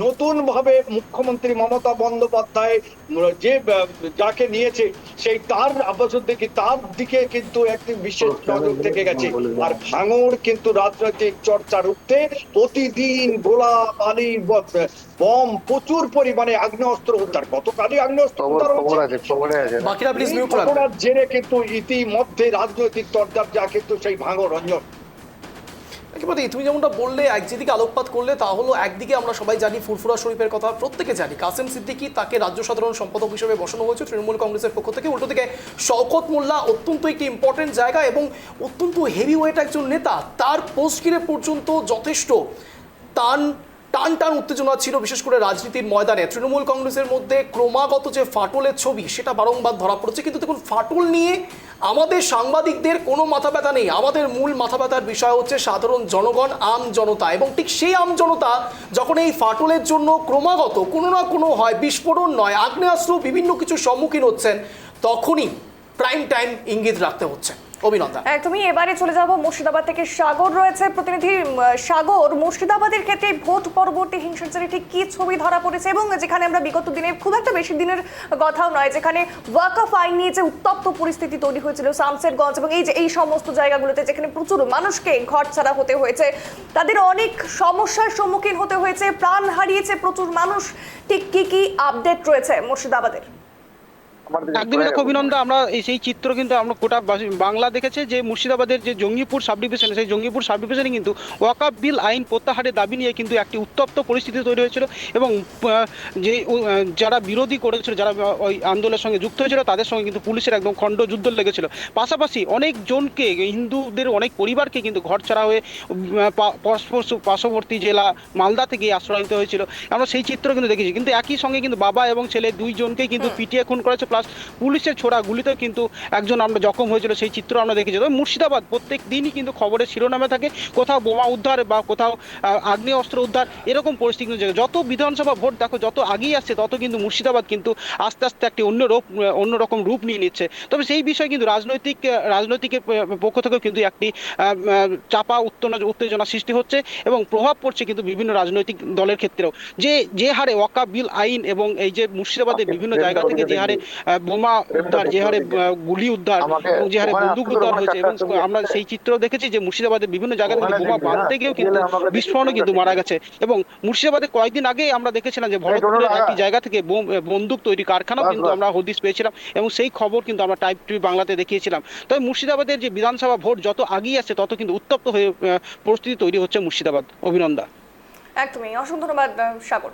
নতুন ভাবে মুখ্যমন্ত্রী মমতা বন্দ্যোপাধ্যায় যে যাকে নিয়েছে, সেই তার আবাসন থেকে তার দিকে কিন্তু একটি বিশেষ নজর থেকে গেছে। আর ভাঙড় কিন্তু রাজনৈতিক চর্চার উঠতে প্রতিদিন গোলা বালি বম প্রচুর পরিমাণে আগ্নেয়াস্ত্র উদ্ধার, গতকালই আগ্নেয়াস্ত্র উদ্ধার হয়েছে, জেরে কিন্তু ইতিমধ্যে রাজনৈতিক চর্চার যা কিন্তু সেই ভাঙড় রঞ্জন। একেবারে তুমি যেমনটা বললে, যেদিকে আলোকপাত করলে তা হলো, একদিকে আমরা সবাই জানি ফুরফুরা শরীফের কথা প্রত্যেকে জানি, কাসেম সিদ্দিকী তাকে রাজ্য সাধারণ সম্পাদক হিসেবে বসানো হয়েছে তৃণমূল কংগ্রেসের পক্ষ থেকে। উল্টো থেকে শওকত মোল্লা অত্যন্ত একটি ইম্পর্টেন্ট জায়গা এবং অত্যন্ত হেভি ওয়েট একজন নেতা, তার পোস্ট ঘিরে পর্যন্ত যথেষ্ট টান উত্তেজনা ছিল, বিশেষ করে রাজনীতির ময়দানে। তৃণমূল কংগ্রেসের মধ্যে ক্রমাগত যে ফাটলের ছবি সেটা বারংবার ধরা পড়েছে, কিন্তু দেখুন ফাটল নিয়ে আমাদের সাংবাদিকদের কোনো মাথা ব্যথা নেই। আমাদের মূল মাথা ব্যথার বিষয় হচ্ছে সাধারণ জনগণ, আম জনতা, এবং ঠিক সেই আম জনতা যখন এই ফাটলের জন্য ক্রমাগত কোনো না কোনো হয় বিস্ফোরণ নয় আগ্নেয়াস্ত্র বিভিন্ন কিছুর সম্মুখীন হচ্ছেন, তখনই প্রাইম টাইম ইঙ্গিত রাখতে হচ্ছে। অভিনন্দন। একদমই, এবারে চলে যাব মুর্শিদাবাদ থেকে। সাগর রয়েছে প্রতিনিধি। সাগর, মুর্শিদাবাদের ক্ষেত্রে ভোট পরবর্তী হিংসাচারে ঠিক কি ছবি ধরা পড়েছে, এবং যেখানে আমরা বিগত দিনে খুব একটা বেশি দিনের কথাও নয়, যেখানে ওয়াকফ আইন নিয়ে যে উত্তপ্ত পরিস্থিতি তৈরি হয়েছিল শামশেরগঞ্জ এবং এই সমস্ত জায়গাগুলোতে, যেখানে প্রচুর মানুষকে ঘর ছাড়া হতে হয়েছে, তাদের অনেক সমস্যার সম্মুখীন হতে হয়েছে, প্রাণ হারিয়েছে প্রচুর মানুষ, ঠিক কি আপডেট রয়েছে মুর্শিদাবাদের? একদমই দেখো অভিনন্দন, আমরা সেই চিত্র কিন্তু আমরা গোটা বাংলা দেখেছে যে মুর্শিদাবাদের যে জঙ্গিপুর সাব ডিভিশন, সেই জঙ্গিপুর সাব ডিভিশনে কিন্তু ওয়াকফ বিল আইন প্রত্যাহারের দাবি নিয়ে কিন্তু একটি উত্তপ্ত পরিস্থিতি তৈরি হয়েছিল এবং যে যারা বিরোধী করেছিল, যারা ওই আন্দোলনের সঙ্গে যুক্ত হয়েছিল, তাদের সঙ্গে কিন্তু পুলিশের একদম খণ্ড যুদ্ধ লেগেছিল। পাশাপাশি অনেকজনকে, হিন্দুদের অনেক পরিবারকে কিন্তু ঘর ছাড়া হয়ে পার্শ্ববর্তী জেলা মালদা থেকে আশ্রয় নিতে হয়েছিল। আমরা সেই চিত্র কিন্তু দেখেছি, কিন্তু একই সঙ্গে কিন্তু বাবা এবং ছেলে দুইজনকেই কিন্তু পিটিয়ে খুন করেছে। প্লাস পুলিশের ছোড়া গুলিতেও কিন্তু একজন আমরা জখম হয়েছিল, সেই চিত্র আমরা দেখেছি। তবে মুর্শিদাবাদ প্রত্যেক দিনই কিন্তু খবরের শিরোনামে থাকে, কোথাও বোমা উদ্ধার বা কোথাও আগ্নেয় অস্ত্র উদ্ধার, এরকম পরিস্থিতি কিন্তু যত বিধানসভা ভোট দেখো যত আগেই আসছে তত কিন্তু মুর্শিদাবাদ কিন্তু আস্তে আস্তে একটি অন্যরকম রূপ নিয়ে নিচ্ছে। তবে সেই বিষয়ে কিন্তু রাজনৈতিকের পক্ষ থেকেও কিন্তু একটি চাপা উত্তেজনা সৃষ্টি হচ্ছে এবং প্রভাব পড়ছে কিন্তু বিভিন্ন রাজনৈতিক দলের ক্ষেত্রেও, যে হারে ওয়াকাফ বিল আইন এবং এই যে মুর্শিদাবাদের বিভিন্ন জায়গা থেকে যে হারে বোমা উদ্ধার, যে হারে গুলি উদ্ধার এবং যে হারে বন্দুক উদ্ধার হয়েছে, এবং আমরা সেই চিত্র দেখেছি যে মুর্শিদাবাদের বিভিন্ন জায়গা থেকে বোমা বাঁধতে গিয়েও কিন্তু বিস্ফোরণে কিন্তু মারা গেছে। এবং মুর্শিদাবাদে কয়েকদিন আগে আমরা দেখেছিলাম যে ভরতপুরের একটি জায়গা থেকে বন্দুক তৈরি কারখানাও কিন্তু আমরা হদিশ পেয়েছিলাম এবং সেই খবর কিন্তু আমরা টাইপ টিভি বাংলাতে দেখিয়েছিলাম। তবে মুর্শিদাবাদের যে বিধানসভা ভোট যত আগিয়ে আসছে তত কিন্তু উত্তপ্ত হয়ে পরিস্থিতি তৈরি হচ্ছে মুর্শিদাবাদ। অভিনন্দন। একদমই, অসংখ্য ধন্যবাদ সাগর।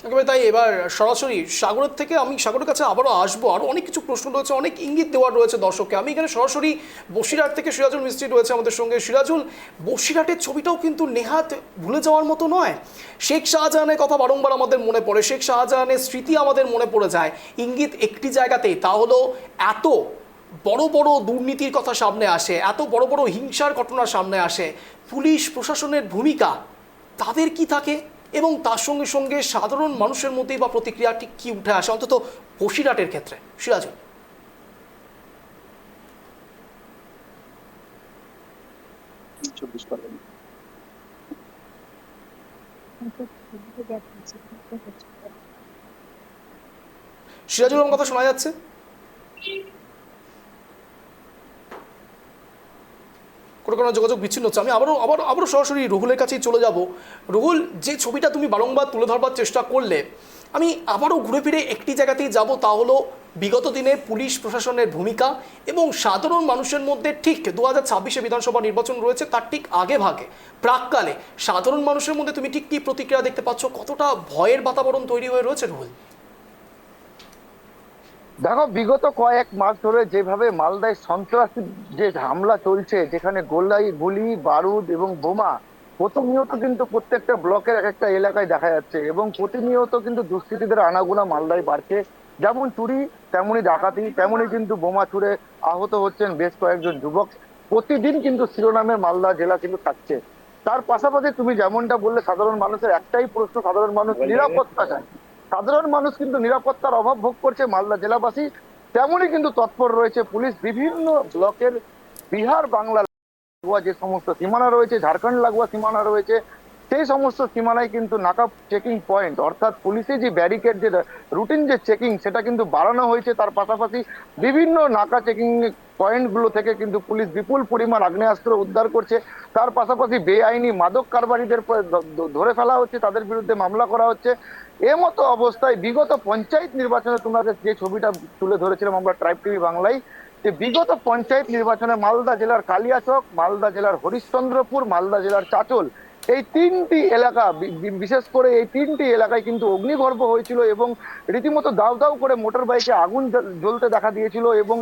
একেবারে তাই। এবার সরাসরি সাগরের থেকে আমি সাগরের কাছে আবারও আসবো, আরও অনেক কিছু প্রশ্ন রয়েছে, অনেক ইঙ্গিত দেওয়ার রয়েছে দর্শককে। আমি এখানে সরাসরি বসিরহাট থেকে সিরাজুল মিস্ত্রি রয়েছে আমাদের সঙ্গে। সিরাজুল, বসিরহাটের ছবিটাও কিন্তু নেহাত ভুলে যাওয়ার মতো নয়। শেখ শাহজাহানের কথা বারংবার আমাদের মনে পড়ে, শেখ শাহজাহানের স্মৃতি আমাদের মনে পড়ে যায়। ইঙ্গিত একটি জায়গাতেই, তা হলো এত বড় বড় দুর্নীতির কথা সামনে আসে, এত বড় বড় হিংসার ঘটনা সামনে আসে, পুলিশ প্রশাসনের ভূমিকা তাদের কি থাকে এবং তার সঙ্গে সঙ্গে সাধারণ মানুষের মধ্যেই বা প্রতিক্রিয়া ঠিক কী উঠে আসে অন্তত বসিরহাটের ক্ষেত্রে? সিরাজুল। সিরাজুল, আমার কথা শোনা যাচ্ছে? কোনো যোগাযোগ বিচ্ছিন্ন হচ্ছে। আমি আবারও সরাসরি রুহুলের কাছেই চলে যাব। রুহুল, যে ছবিটা তুমি বারংবার তুলে ধরবার চেষ্টা করলে, আমি আবারও ঘুরে ফিরে একটি জায়গাতেই যাব, তা হলো বিগত দিনে পুলিশ প্রশাসনের ভূমিকা এবং সাধারণ মানুষের মধ্যে ঠিক 2026 বিধানসভা নির্বাচন রয়েছে, তার ঠিক আগে ভাগে প্রাককালে সাধারণ মানুষের মধ্যে তুমি ঠিক কী প্রতিক্রিয়া দেখতে পাচ্ছ? কতটা ভয়ের বাতাবরণ তৈরি হয়ে রয়েছে রুহুল? দেখো, বিগত কয়েক মাস ধরে যেভাবে মালদায় সন্ত্রাসী যে হামলা চলছে, যেখানে গুলি বারুদ এবং বোমা প্রতিনিয়ত কিন্তু প্রত্যেকটা ব্লকের এক একটা এলাকায় দেখা যাচ্ছে এবং প্রতিনিয়ত কিন্তু দুষ্কৃতীদের আনাগোনা মালদায় বাড়ছে। যেমন চুরি তেমনি ডাকাতি, তেমনি কিন্তু বোমা ছুড়ে আহত হচ্ছেন বেশ কয়েকজন যুবক। প্রতিদিন কিন্তু শিরোনামে মালদা জেলা কিন্তু থাকছে। তার পাশাপাশি তুমি যেমনটা বললে, সাধারণ মানুষের একটাই প্রশ্ন, সাধারণ মানুষ নিরাপত্তা চায়। সাধারণ মানুষ কিন্তু নিরাপত্তার অভাব ভোগ করছে মালদা জেলাবাসী। তেমনই কিন্তু তৎপর রয়েছে পুলিশ। বিভিন্ন ব্লকের বিহার বাংলা লাগোয়া যে সমস্ত সীমানা রয়েছে, ঝাড়খণ্ড লাগোয়া সীমানা রয়েছে, সেই সমস্ত সীমানায় কিন্তু নাকা চেকিং পয়েন্ট, অর্থাৎ পুলিশের যে ব্যারিকেড, যে রুটিন যে চেকিং, সেটা কিন্তু বাড়ানো হয়েছে। তার পাশাপাশি বিভিন্ন নাকা চেকিং পয়েন্টগুলো থেকে কিন্তু পুলিশ বিপুল পরিমাণ আগ্নেয়াস্ত্র উদ্ধার করছে। তার পাশাপাশি বেআইনি মাদক কারবারিদের ধরে ফেলা হচ্ছে, তাদের বিরুদ্ধে মামলা করা হচ্ছে। মতো অবস্থায় বিগত পঞ্চায়েত নির্বাচনে তোমাদের যে ছবিটা তুলে ধরেছিলাম আমরা ট্রাইব টিভি বাংলায়, যে বিগত পঞ্চায়েত নির্বাচনে মালদা জেলার কালিয়াচক, মালদা জেলার হরিশ্চন্দ্রপুর, মালদা জেলার চাচল, এই তিনটি এলাকা, বিশেষ করে এই তিনটি এলাকায় কিন্তু অগ্নিগর্ভ হয়েছিল এবং রীতিমতো দাউ দাউ করে মোটর বাইকে আগুন জ্বলতে দেখা দিয়েছিল এবং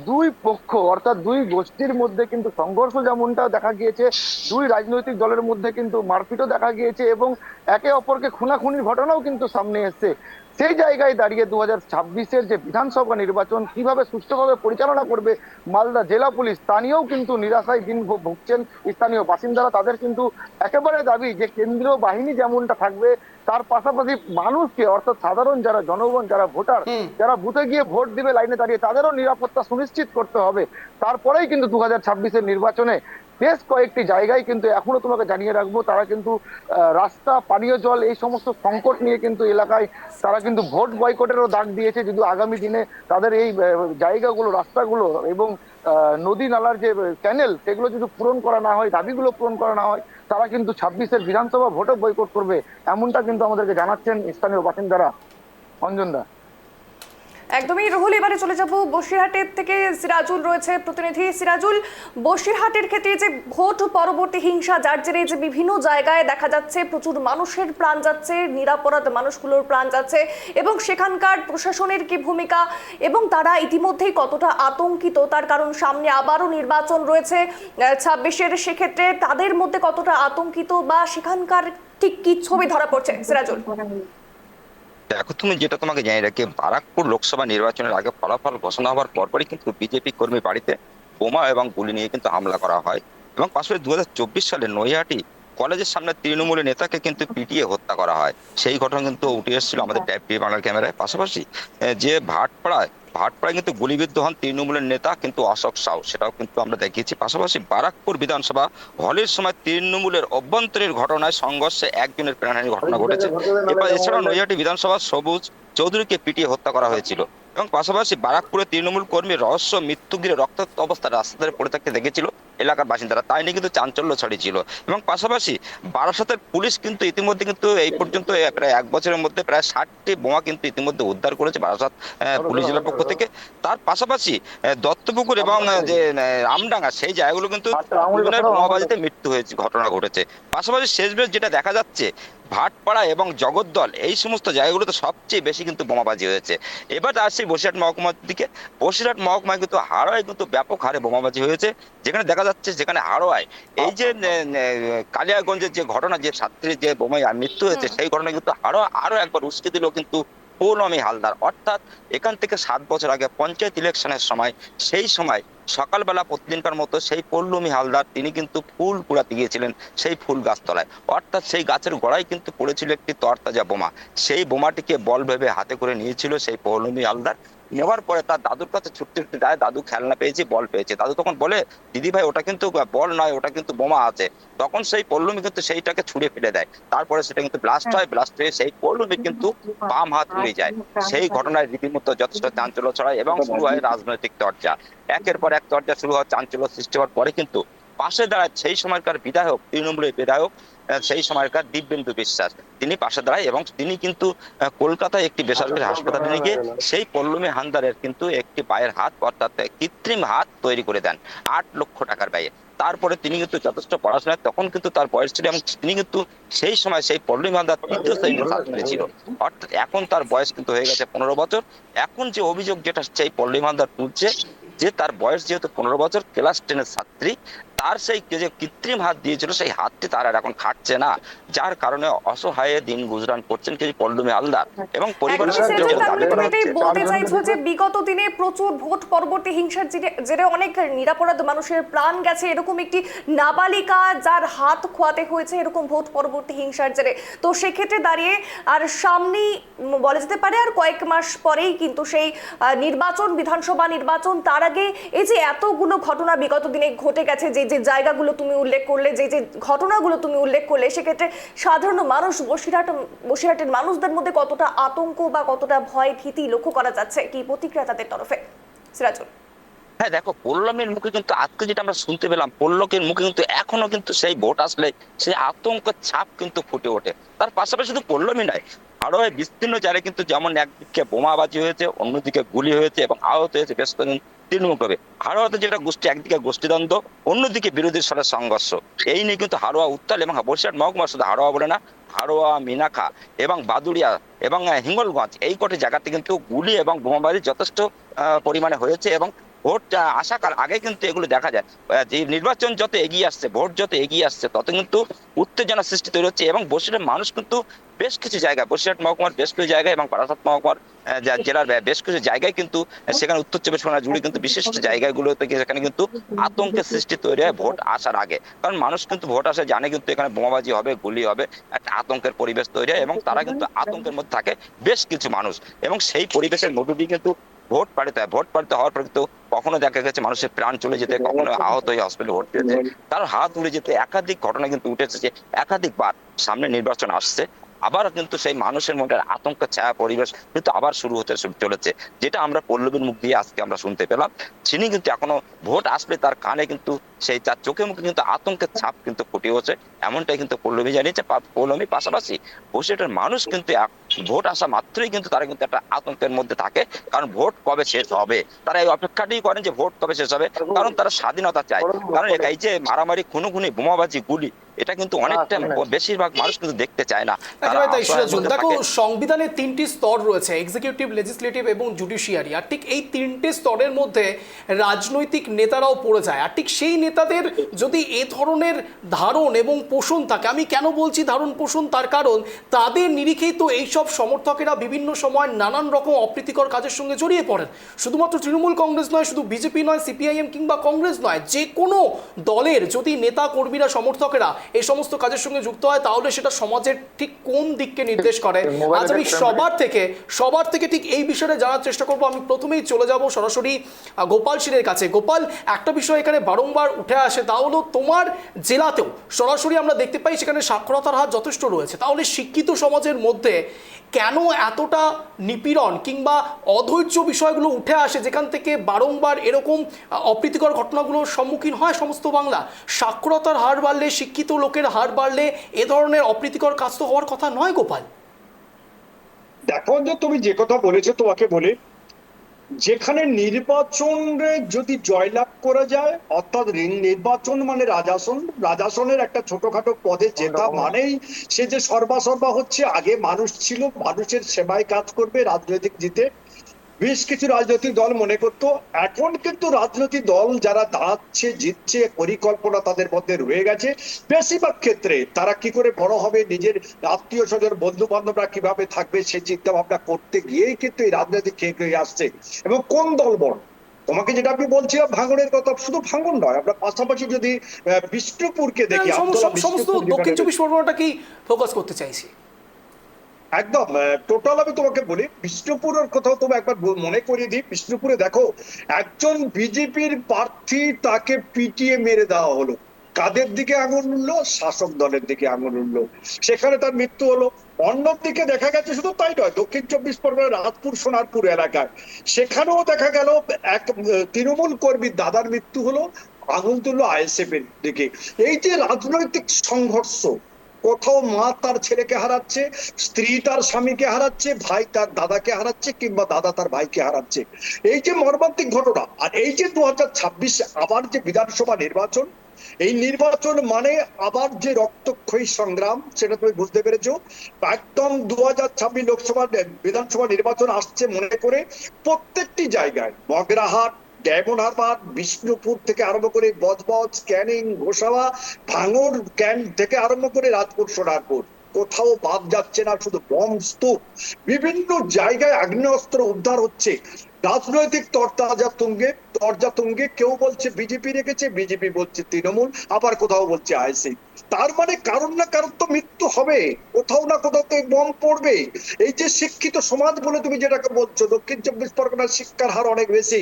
দুই পক্ষ অর্থাৎ দুই গোষ্ঠীর মধ্যে কিন্তু সংঘর্ষ যেমনটা দেখা গিয়েছে, দুই রাজনৈতিক দলের মধ্যে কিন্তু মারপিটও দেখা গিয়েছে এবং একে অপরকে খুনাখুনির ঘটনাও কিন্তু সামনে এসছে। সেই জায়গায় দাঁড়িয়ে 2026-এর যে বিধানসভা নির্বাচন কিভাবে সুষ্ঠুভাবে পরিচালনা করবে মালদা জেলা পুলিশ, তা নিয়েও কিন্তু নিরাশায় দিন ভুগছেন স্থানীয় বাসিন্দারা। তাদের কিন্তু একেবারে দাবি যে কেন্দ্রীয় বাহিনী যেমনটা থাকবে, তার পাশাপাশি মানুষকে অর্থাৎ সাধারণ যারা জনগণ, যারা ভোটার, যারা বুথে গিয়ে ভোট দিবে লাইনে দাঁড়িয়ে, তাদেরও নিরাপত্তা সুনিশ্চিত করতে হবে। তারপরেই কিন্তু 2026-এর নির্বাচনে বেশ কয়েকটি জায়গায় কিন্তু এখনো তোমাকে জানিয়ে রাখবো, তারা কিন্তু রাস্তা, পানীয় জল, এই সমস্ত সংকট নিয়ে কিন্তু এলাকায় তারা কিন্তু ভোট বয়কটেরও ডাক দিয়েছে। যদি আগামী দিনে তাদের এই জায়গাগুলো, রাস্তাগুলো এবং নদী নালার যে ক্যানেল, সেগুলো যদি পূরণ করা না হয়, দাবিগুলো পূরণ করা না হয়, তারা কিন্তু 26-এর বিধানসভা ভোটে বয়কট করবে, এমনটা কিন্তু আমাদেরকে জানাচ্ছেন স্থানীয় বাসিন্দারা। অঞ্জনদা। একদমই রুহুল, এবারে চলে যাব বসিরহাটের থেকে সিরাজুল রয়েছে প্রতিনিধি। সিরাজুল, বসিরহাটের ক্ষেত্রে যে ভোট পরবর্তী হিংসা, যার জেরে যে বিভিন্ন জায়গায় দেখা যাচ্ছে প্রচুর মানুষের প্রাণ যাচ্ছে, নিরাপরাধ মানুষগুলোর প্রাণ যাচ্ছে, এবং সেখানকার প্রশাসনের কি ভূমিকা এবং তারা ইতিমধ্যেই কতটা আতঙ্কিত, তার কারণ সামনে আবারও নির্বাচন রয়েছে 26-এর, সেক্ষেত্রে তাদের মধ্যে কতটা আতঙ্কিত বা সেখানকার ঠিক কি ছবি ধরা পড়ছে? সিরাজুল। দেখো, তুমি যেটা তোমাকে জানিয়ে রাখি, বারাকপুর লোকসভা নির্বাচনের আগে ফলাফল ঘোষণা হওয়ার পরপরই কিন্তু বিজেপি কর্মী বাড়িতে বোমা এবং গুলি নিয়ে কিন্তু হামলা করা হয় এবং পাশাপাশি 2024 সালে নৈহাটি কলেজের সামনে তৃণমূলের নেতাকে কিন্তু পিটিয়ে হত্যা করা হয়। সেই ঘটনা কিন্তু উঠে এসেছিল আমাদের টিভি বাংলার ক্যামেরায়। পাশাপাশি যে ভাটপাড়ায় কিন্তু গুলিবিদ্ধ হন তৃণমূলের নেতা কিন্তু অশোক সাউ, সেটাও কিন্তু আমরা দেখিয়েছি। পাশাপাশি বারাকপুর বিধানসভা হলের সময় তৃণমূলের অভ্যন্তরীণ ঘটনায় সংঘর্ষে একজনের প্রাণহানির ঘটনা ঘটেছে। এছাড়া নৈহাটি বিধানসভা সবুজ চৌধুরীকে পিটিয়ে হত্যা করা হয়েছিল এবং পাশাপাশি বারাকপুরে তৃণমূল কর্মী রহস্য মৃত্যু ঘিরে রক্তাক্ত অবস্থায় রাস্তায় পড়ে থাকতে দেখেছিল এলাকার বাসিন্দারা, তাই নিয়ে কিন্তু চাঞ্চল্য ছড়িয়েছিল। এবং পাশাপাশি বারাসাতের পুলিশ কিন্তু ইতিমধ্যে কিন্তু এই পর্যন্ত প্রায় 1 বছরের মধ্যে প্রায় 60টি বোমা কিন্তু ইতিমধ্যে উদ্ধার করেছে বারাসাত পুলিশ জেলার পক্ষ থেকে। তার পাশাপাশি দত্তপুকুর এবং যে রামডাঙ্গা সেই জায়গাগুলো কিন্তু বোমাবাজিতে মৃত্যু হয়েছে, ঘটনা ঘটেছে। পাশাপাশি শেষমেশ যেটা দেখা যাচ্ছে, ভাটপাড়া এবং জগদ্দল এই সমস্ত জায়গাগুলোতে সবচেয়ে বেশি কিন্তু বোমাবাজি হয়েছে। এবার আসছি বসিরহাট মহকুমার দিকে। বসিরহাট মহকুমায় কিন্তু হাড়োয়ায় কিন্তু ব্যাপক হারে বোমাবাজি হয়েছে, যেখানে দেখা যাচ্ছে যেখানে হাড়োয়ায় এই যে কালিয়াগঞ্জের যে ঘটনা, যে ছাত্রীর যে বোমায় মৃত্যু হয়েছে, সেই ঘটনা কিন্তু আরো একবার উস্কে দিল কিন্তু পৌলমী হালদার। অর্থাৎ এখান থেকে 7 বছর আগে পঞ্চায়েত ইলেকশনের সময়, সেই সময় সকালবেলা প্রতিদিনকার মতো সেই পৌলমী হালদার তিনি কিন্তু ফুল কুড়াতে গিয়েছিলেন সেই ফুল গাছতলায়। অর্থাৎ সেই গাছের গোড়ায় কিন্তু পড়েছিল একটি তরতাজা বোমা। সেই বোমাটিকে বল ভেবে হাতে করে নিয়েছিল সেই পৌলমী হালদার। নেওয়ার পরে তার দাদুর কাছে ছুটতে ছুটতে যায়, দাদু খেলনা পেয়েছি, বল পেয়েছে। দাদু তখন বলে, দিদি ভাই ওটা কিন্তু বল নয়, ওটা কিন্তু বোমা আছে। তখন সেই পল্লমী কিন্তু সেইটাকে ছুঁড়ে ফেলে দেয়। তারপরে সেটা কিন্তু ব্লাস্ট হয়, ব্লাস্ট হয়ে সেই পল্লমী কিন্তু বাম হাত উড়ে যায়। সেই ঘটনায় রীতিমতো যথেষ্ট চাঞ্চল্য ছড়ায় এবং শুরু হয় রাজনৈতিক চর্চা। একের পর এক চর্চা শুরু হয়, চাঞ্চল্য সৃষ্টি হওয়ার পরে কিন্তু পাশে দাঁড়ায় সেই সময়কার বিধায়ক, তৃণমূলের বিধায়ক সেই সময়কার দিব্যেন্দু বিশ্বাস, তিনি পাশে দাঁড়ায় এবং তিনি কিন্তু কলকাতায় একটি বেসরকারি হাসপাতালে নিয়ে গিয়ে সেই পল্লমী হালদারের কিন্তু একটি পায়ের হাত, অর্থাৎ কৃত্রিম হাত তৈরি করে দেন 8 লক্ষ টাকার ব্যয়ে। তারপরে তিনি কিন্তু যথেষ্ট পড়াশোনায়, তখন কিন্তু তার বয়স ছিল এবং তিনি কিন্তু সেই সময় সেই পল্লমী হালদার 3য় শ্রেণীর ছাত্রী ছিল। অর্থাৎ এখন তার বয়স কিন্তু হয়ে গেছে 15 বছর। এখন যে অভিযোগ যেটা সেই পল্লমী হালদার তুলছে, যে তার বয়স যেহেতু 15 বছর, ক্লাস 10-এর ছাত্রী, তার সেই যে কৃত্রিম হাত দিয়েছিল সেই হাতটি তার আর এখন খাটছে না, যার কারণে অসহায়ে দিন গুজরান করছেন কি পল্লমী হালদার এবং পরিবারের সাথে দাবি করা হচ্ছে। বলতে চাইছো যে বিগত দিনে প্রচুর ভোট পরবর্তী হিংসার জেরে অনেক নিরাপরাধ মানুষের প্রাণ গেছে, এরকম একটি নাবালিকা যার হাত খোয়াতে হয়েছে এরকম ভোট পরবর্তী হিংসার জেরে। তো সেক্ষেত্রে দাঁড়িয়ে আর সামনেই বলা যেতে পারে আর কয়েক মাস পরেই কিন্তু সেই নির্বাচন, বিধানসভা নির্বাচন, তার আগে এই যে এতগুলো ঘটনা বিগত দিনে ঘটে গেছে, যে যে জায়গাগুলো তুমি উল্লেখ করলে, যে যে ঘটনাগুলো তুমি উল্লেখ করলে, সেক্ষেত্রে সাধারণ মানুষ, বসিরহাটের মানুষদের মধ্যে কতটা আতঙ্ক বা কতটা ভয় ভীতি লক্ষ্য করা যাচ্ছে, কি প্রতিক্রিয়া তাদের তরফে? সিরাজুল। হ্যাঁ দেখো, পল্লমীর মুখে কিন্তু আজকে যেটা আমরা শুনতে পেলাম, পল্লকের মুখে কিন্তু এখনো কিন্তু সেই ভোট আসলে সেই আতঙ্কের ছাপ কিন্তু ফুটে ওঠে। তার পাশাপাশি শুধু পল্লমী নয়, আরো বিস্তীর্ণ জায়গায় কিন্তু যেমন একদিকে বোমাবাজি হয়েছে, অন্যদিকে গুলি হয়েছে এবং আহত হয়েছে বেশ কয়েকজন তৃণমূল কর্মী। হাড়োয়াতে যেটা গোষ্ঠী, একদিকে গোষ্ঠীদ্বন্দ্ব, অন্যদিকে বিরোধীর সাথে সংঘর্ষ, এই নিয়ে কিন্তু হাড়োয়া উত্তাল এবং বসিরহাট মহকুমা শুধু হাড়োয়া বলে না, হাড়োয়া, মিনাখা এবং বাদুড়িয়া এবং হিঙ্গলগঞ্জ এই কটি জায়গাতে কিন্তু গুলি এবং বোমাবাজি যথেষ্ট পরিমাণে হয়েছে। এবং ভোট আসাকাল আগে কিন্তু এগুলো দেখা যায়, যে নির্বাচন যত এগিয়ে আসছে, ভোট যত এগিয়ে আসছে, তত কিন্তু উত্তেজনা সৃষ্টি তৈরি হচ্ছে। এবং বসিরহাটের মানুষ কিন্তু বেশ কিছু জায়গায়, বসিরহাট মহকুমার বেশ কিছু জায়গায় এবং বারাসাত মহকুমার জেলার বেশ কিছু জায়গায় কিন্তু সেখানে উত্তর চব্বিশ পরগনা জুড়ে কিন্তু বিশিষ্ট জায়গাগুলো থেকে সেখানে কিন্তু আতঙ্কের সৃষ্টি তৈরি হয় ভোট আসার আগে। কারণ মানুষ কিন্তু ভোট আসে জানে কিন্তু এখানে বোমাবাজি হবে, গুলি হবে, একটা আতঙ্কের পরিবেশ তৈরি হয় এবং তারা কিন্তু আতঙ্কের মধ্যে থাকে বেশ কিছু মানুষ। এবং সেই পরিবেশের মধ্য দিয়ে কিন্তু ভোট পালিত হয়। ভোট পালিত হওয়ার পর কিন্তু কখনো দেখা গেছে মানুষের প্রাণ চলে যেতে, কখনো আহত হয়ে হসপিটালে ভর্তি হয়েছে, তার হাত উড়ে যেতে একাধিক ঘটনা কিন্তু উঠে এসেছে। একাধিকবার সামনে নির্বাচন আসছে, আবার কিন্তু সেই মানুষের মধ্যে আতঙ্কের ছায়া পরিবেশ কিন্তু আবার শুরু হতে চলেছে, যেটা আমরা পল্লবীর মুখ দিয়ে আজকে আমরা শুনতে পেলাম। তিনি কিন্তু এখনো ভোট আসলে তার কানে কিন্তু সেই তার চোখে মুখে কিন্তু আতঙ্কের ছাপ কিন্তু ফুটে হচ্ছে, এমনটাই কিন্তু পল্লবী জানিয়েছে। পল্লবী পাশাপাশি বসিরহাটের মানুষ কিন্তু ভোট আসা মাত্রই কিন্তু তারা কিন্তু একটা আতঙ্কের মধ্যে থাকে, কারণ ভোট কবে শেষ হবে, তারা এই অপেক্ষাটাই করেন যে ভোট কবে শেষ হবে, কারণ তারা স্বাধীনতা চায়। কারণ এই যে মারামারি, খুনোখুনি, বোমাবাজি, গুলি, এটা কিন্তু অনেকটা বেশিরভাগ মানুষ কিন্তু দেখতে চায় না। দেখো, সংবিধানের 3টি স্তর রয়েছে, এক্সিকিউটিভ, লেজিসলেটিভ এবং জুডিশিয়ারি। আর ঠিক এই 3টে স্তরের মধ্যে রাজনৈতিক নেতারাও পড়ে যায়। আর ঠিক সেই নেতাদের যদি এ ধরনের ধারণ এবং পোষণ থাকে, আমি কেন বলছি ধারণ পোষণ, তার কারণ তাদের নিরিখেই তো এইসব সমর্থকেরা বিভিন্ন সময় নানান রকম অপ্রীতিকর কাজের সঙ্গে জড়িয়ে পড়েন। শুধুমাত্র তৃণমূল কংগ্রেস নয়, শুধু বিজেপি নয়, সিপিআইএম কিংবা কংগ্রেস নয়, যে কোনো দলের যদি নেতা কর্মীরা সমর্থকেরা এই সমস্ত কাজের সঙ্গে যুক্ত হয় তাহলে সেটা সমাজের ঠিক কোন দিককে নির্দেশ করে। আজ আমি সবার থেকে ঠিক এই বিষয়ে জানার চেষ্টা করব। আমি প্রথমেই চলে যাব সরাসরি গোপাল শীলের কাছে। গোপাল, একটা বিষয় এখানে বারংবার উঠে আসে, তা হলো তোমার জেলাতেও সরাসরি আমরা দেখতে পাই সেখানে সাক্ষরতার হার যথেষ্ট রয়েছে। তাহলে শিক্ষিত সমাজের মধ্যে কেন এতটা নিপীড়ন কিংবা অধৈর্য বিষয়গুলো উঠে আসে, যেখান থেকে বারংবার এরকম অপ্রীতিকর ঘটনাগুলোর সম্মুখীন হয় সমস্ত বাংলা? সাক্ষরতার হার বাড়লে, শিক্ষিত লোকের হার বাড়লে এ ধরনের অপ্রীতিকর কাজ তো হওয়ার কথা নয় গোপাল। দেখো যে তুমি যে কথা বলেছো, তোমাকে বলে, যেখানে নির্বাচনে যদি জয়লাভ করা যায়, অর্থাৎ নির্বাচন মানে রাজাসনের একটা ছোটখাটো পদে জেতা মানেই সে যে সর্বা হচ্ছে। আগে মানুষ ছিল, মানুষের সেবায় কাজ করবে, রাজনৈতিক জিতে বেশ কিছু রাজনৈতিক দল মনে করতো। এখন কিন্তু রাজনৈতিক দল যারা দাঁড়াচ্ছে, জিতছে, পরিকল্পনা তাদের মধ্যে রয়ে গেছে। বেশিরভাগ ক্ষেত্রে তারা কি করে বড় হবে, নিজের আত্মীয় স্বজন, বন্ধু বান্ধবরা কিভাবে থাকবে, সে চিন্তা ভাবনা করতে গিয়েই কিন্তু এই রাজনৈতিক খেয়ে আসছে। এবং কোন দল বড়, তোমাকে যেটা আমি বলছিলাম ভাঙনের কথা, শুধু ভাঙন নয়, আমরা পাশাপাশি যদি বিষ্ণুপুরকে দেখি, সমস্ত দক্ষিণ চব্বিশ পরগনাটাকেই ফোকাস করতে চাইছি। একদম টোটাল আমি তোমাকে বলি, বিষ্ণুপুরের কথাও তুমি একবার মনে করিয়ে দিই। বিষ্ণুপুরে দেখো, একজন বিজেপির প্রার্থী, তাকে পিটিয়ে মেরে দেওয়া হলো। কাদের দিকে আঙুল উঠলো? শাসক দলের দিকে আঙুল উঠলো, সেখানে তার মৃত্যু হলো। অন্যদিকে দেখা গেছে, শুধু তাই নয়, দক্ষিণ চব্বিশ পরগনার রাজপুর সোনারপুর এলাকায় সেখানেও দেখা গেল এক তৃণমূল কর্মীর দাদার মৃত্যু হলো, আঙুল তুললো আইএসএফ এর দিকে। এই যে রাজনৈতিক সংঘর্ষ, কোথাও মা তার ছেলেকে হারাচ্ছে, স্ত্রী তার স্বামীকে হারাচ্ছে, ভাই তার দাদাকে হারাচ্ছে, কিংবা দাদা তার ভাইকে হারাচ্ছে, এই যে মর্মান্তিক ঘটনা। আর এই যে 2026 আবার যে বিধানসভা নির্বাচন, এই নির্বাচন মানে আবার যে রক্তক্ষয়ী সংগ্রাম, সেটা তুমি বুঝতে পেরেছো। একদম 2026 লোকসভা বিধানসভা নির্বাচন আসছে মনে করে প্রত্যেকটি জায়গায়, মগরাহাট, ডায়মন্ড হারবার, বিষ্ণুপুর থেকে আরম্ভ করে বজবজ, ক্যানিং, গোসাবা, ভাঙড় ক্যান্ট থেকে আরম্ভ করে রাজপুর সোনারপুর, কোথাও বাদ যাচ্ছে না, শুধু বম স্তূপ। বিভিন্ন জায়গায় আগ্নেয়াস্ত্র উদ্ধার হচ্ছে। রাজনৈতিক তরজা তুঙ্গে কেউ বলছে বিজেপি রেখেছে, বিজেপি বলছে তৃণমূল, আবার কোথাও বলছে আইএসএফ। তার মানে কারণ না কারণ তো মৃত্যু হবে, কোথাও না কোথাও তো বম পড়বে। এই যে শিক্ষিত সমাজ বলে তুমি যেটাকে বলছো, দক্ষিণ চব্বিশ পরগনার শিক্ষার হার অনেক বেশি।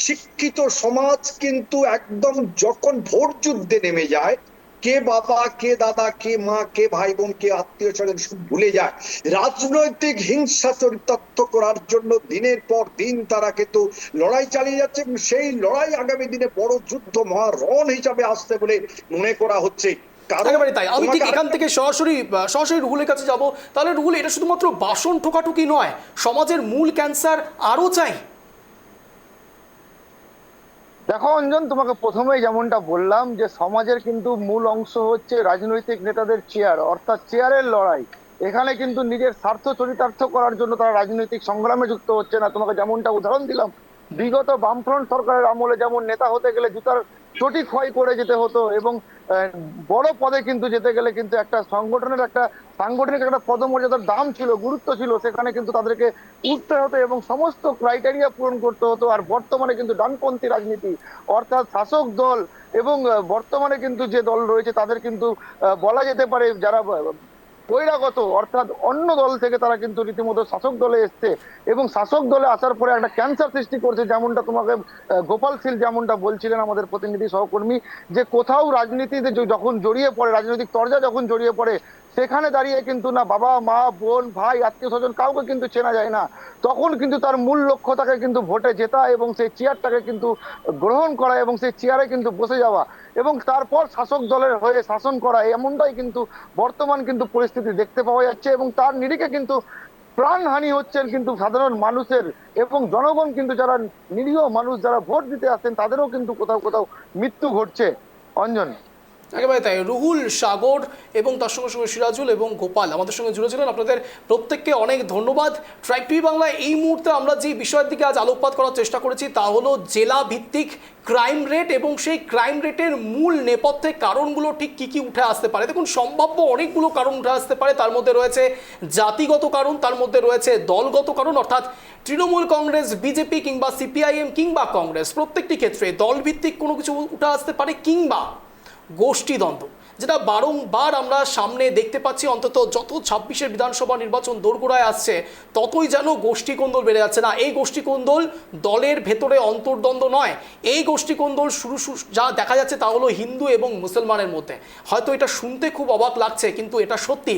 শিক্ষিত সমাজ কিন্তু একদম যখন ভোট যুদ্ধে নেমে যায়, কে বাবা, কে দাদা, কে মা, কে ভাই বোন, কে আত্মীয় স্বজন সব ভুলে যায়। রাজনৈতিক হিংসা চরিতার্থ করার জন্য দিনের পর দিন তারা কিন্তু লড়াই চালিয়ে যাচ্ছে। সেই লড়াই আগামী দিনে বড় যুদ্ধ, মহারণ হিসাবে আসছে বলে মনে করা হচ্ছে। একেবারে তাই। আমি ঠিক এখান থেকে সরাসরি রুহুলের কাছে যাব। তাহলে রুহুল, এটা শুধুমাত্র বাসন ঠোকাঠুকি নয়, সমাজের মূল ক্যান্সার আরো চাই। দেখো অঞ্জন, তোমাকে প্রথমেই যেমনটা বললাম যে সমাজের কিন্তু মূল অংশ হচ্ছে রাজনৈতিক নেতাদের চেয়ার, অর্থাৎ চেয়ারের লড়াই। এখানে কিন্তু নিজের স্বার্থ চরিতার্থ করার জন্য তারা রাজনৈতিক সংগ্রামে যুক্ত হচ্ছে না। তোমাকে যেমনটা উদাহরণ দিলাম, বিগত বামফ্রন্ট সরকারের আমলে যেমন নেতা হতে গেলে জুতার চটি ক্ষয় করে যেতে হতো, এবং বড় পদে কিন্তু যেতে গেলে কিন্তু একটা সাংগঠনিক একটা পদমর্যাদার দাম ছিল, গুরুত্ব ছিল, সেখানে কিন্তু তাদেরকে উঠতে হতো এবং সমস্ত ক্রাইটেরিয়া পূরণ করতে হতো। আর বর্তমানে কিন্তু ডানপন্থী রাজনীতি, অর্থাৎ শাসক দল এবং বর্তমানে কিন্তু যে দল রয়েছে তাদের কিন্তু বলা যেতে পারে যারা বহিরাগত, অর্থাৎ অন্য দল থেকে তারা কিন্তু রীতিমতো শাসক দলে এসছে এবং শাসক দলে আসার পরে একটা ক্যান্সার সৃষ্টি করছে। যেমনটা তোমাকে গোপাল শীল যেমনটা বলছিলেন আমাদের প্রতিনিধি সহকর্মী, যে কোথাও রাজনীতিতে যখন জড়িয়ে পড়ে, রাজনৈতিক তরজা যখন জড়িয়ে পড়ে, সেখানে দাঁড়িয়ে কিন্তু না বাবা, মা, বোন, ভাই, আত্মীয় স্বজন কাউকে কিন্তু চেনা যায় না। তখন কিন্তু তার মূল লক্ষ্য থাকে কিন্তু ভোটে জেতা এবং সেই চেয়ারটাকে কিন্তু গ্রহণ করা এবং সেই চেয়ারে কিন্তু বসে যাওয়া এবং তারপর শাসক দলের হয়ে শাসন করা, এমনটাই কিন্তু বর্তমান কিন্তু পরিস্থিতি দেখতে পাওয়া যাচ্ছে। এবং তার নিরিখে কিন্তু প্রাণহানি হচ্ছেন কিন্তু সাধারণ মানুষের, এবং জনগণ কিন্তু যারা নিরীহ মানুষ, যারা ভোট দিতে আসছেন, তাদেরও কিন্তু কোথাও কোথাও মৃত্যু ঘটছে। অঞ্জন, একেবারে তাই। রুহুল, সাগর এবং তার সঙ্গে সঙ্গে সিরাজুল এবং গোপাল আমাদের সঙ্গে জুড়ে ছিলেন। আপনাদের প্রত্যেককে অনেক ধন্যবাদ। ট্রাইব টিভি বাংলায় এই মুহূর্তে আমরা যে বিষয়ের দিকে আজ আলোকপাত করার চেষ্টা করেছি তা হলো জেলা ভিত্তিক ক্রাইম রেট এবং সেই ক্রাইম রেটের মূল নেপথ্যে কারণগুলো ঠিক কী কী উঠে আসতে পারে। দেখুন, সম্ভাব্য অনেকগুলো কারণ উঠে আসতে পারে। তার মধ্যে রয়েছে জাতিগত কারণ, তার মধ্যে রয়েছে দলগত কারণ, অর্থাৎ তৃণমূল কংগ্রেস, বিজেপি কিংবা সিপিআইএম কিংবা কংগ্রেস প্রত্যেকটি ক্ষেত্রে দলভিত্তিক কোনো কিছু উঠে আসতে পারে, কিংবা গোষ্ঠীদ্বন্দ্ব, যেটা বারংবার আমরা সামনে দেখতে পাচ্ছি। অন্তত যত 26-এর বিধানসভা নির্বাচন দোরগোড়ায় আসছে ততই যেন গোষ্ঠীকোন্দল বেড়ে যাচ্ছে। না, এই গোষ্ঠীকোন্দল দলের ভেতরে অন্তর্দ্বন্দ্ব নয়, এই গোষ্ঠীকোন্দল শুরু যা দেখা যাচ্ছে তা হলো হিন্দু এবং মুসলমানের মধ্যে। হয়তো এটা শুনতে খুব অবাক লাগছে, কিন্তু এটা সত্যি।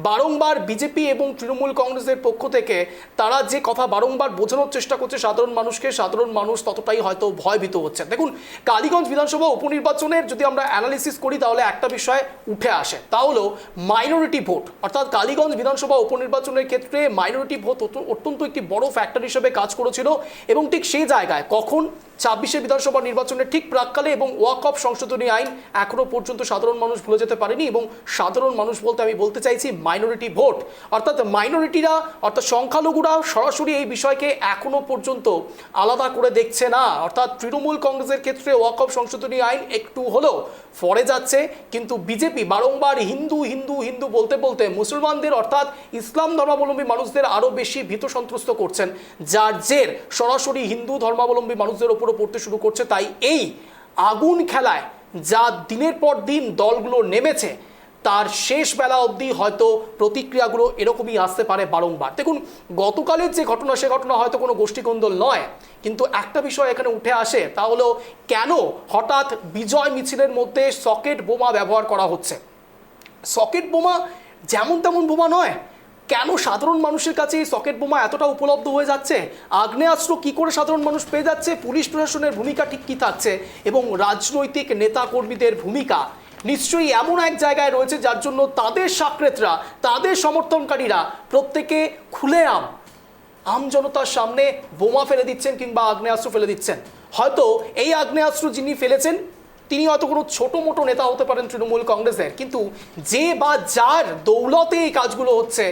বারংবার বিজেপি এবং তৃণমূল কংগ্রেসের পক্ষ থেকে তারা যে কথা বারংবার বোঝানোর চেষ্টা করছে সাধারণ মানুষকে, সাধারণ মানুষ ততটাই হয়তো ভয়ভীত হচ্ছে। দেখুন, কালীগঞ্জ বিধানসভা উপনির্বাচনের যদি আমরা অ্যানালিসিস করি তাহলে একটা বিষয় উঠে আসে, তা হলো মাইনরিটি ভোট। অর্থাৎ কালীগঞ্জ বিধানসভা উপনির্বাচনের ক্ষেত্রে মাইনরিটি ভোট অত্যন্ত একটি বড় ফ্যাক্টর হিসেবে কাজ করেছিল, এবং ঠিক সেই জায়গায় কখন 26-এর বিধানসভা নির্বাচনের ঠিক প্রাককালে এবং ওয়াকফ সংশোধনী আইন এখনো পর্যন্ত সাধারণ মানুষ ভুলে যেতে পারেনি। এবং সাধারণ মানুষ বলতে আমি বলতে চাইছি মাইনরিটি ভোট, অর্থাৎ মাইনরিটিরা অর্থাৎ সংখ্যালঘুরা সরাসরি এই বিষয়কে এখনো পর্যন্ত আলাদা করে দেখছে না। অর্থাৎ তৃণমূল কংগ্রেসের ক্ষেত্রে ওয়াকফ সংশোধনী আইন একটু হলেও ফরে যাচ্ছে, কিন্তু বিজেপি বারংবার হিন্দু হিন্দু হিন্দু বলতে বলতে মুসলমানদের অর্থাৎ ইসলাম ধর্মাবলম্বী মানুষদের আরও বেশি ভীত সন্ত্রস্ত করছেন, যার জের সরাসরি হিন্দু ধর্মাবলম্বী মানুষদের ওপরও পড়তে শুরু করছে। তাই এই আগুন খেলায় যা দিনের পর দিন দলগুলো নেমেছে তার শেষ বেলা অবধি হয়তো প্রতিক্রিয়াগুলো এরকমই আসতে পারে বারংবার। দেখুন, গতকালের যে ঘটনা, সে ঘটনা হয়তো কোনো গোষ্ঠীকোন্দল নয়, কিন্তু একটা বিষয় এখানে উঠে আসে, তা হলো কেন হঠাৎ বিজয় মিছিলের মধ্যে সকেট বোমা ব্যবহার করা হচ্ছে। সকেট বোমা যেমন তেমন বোমা নয়, কেন সাধারণ মানুষের কাছে এই সকেট বোমা এতটা উপলব্ধ হয়ে যাচ্ছে? আগ্নেয়াস্ত্র কী করে সাধারণ মানুষ পেয়ে যাচ্ছে? পুলিশ প্রশাসনের ভূমিকা ঠিক কী থাকছে? এবং রাজনৈতিক নেতাকর্মীদের ভূমিকা নিশ্চয়ই এমন এক জায়গায় রয়েছে যার জন্য তাদের সাকরেতরা, তাদের সমর্থনকারীরা প্রত্যেকে খুলেআম আম জনতার সামনে বোমা ফেলে দিচ্ছেন কিংবা আগ্নেয়াস্ত্র ফেলে দিচ্ছেন। হয়তো এই আগ্নেয়াস্ত্র যিনি ফেলেছেন তিনি হয়তো কোনো ছোটো মোটো নেতা হতে পারেন তৃণমূল কংগ্রেসের, কিন্তু যে বা যার দৌলতে এই কাজগুলো হচ্ছে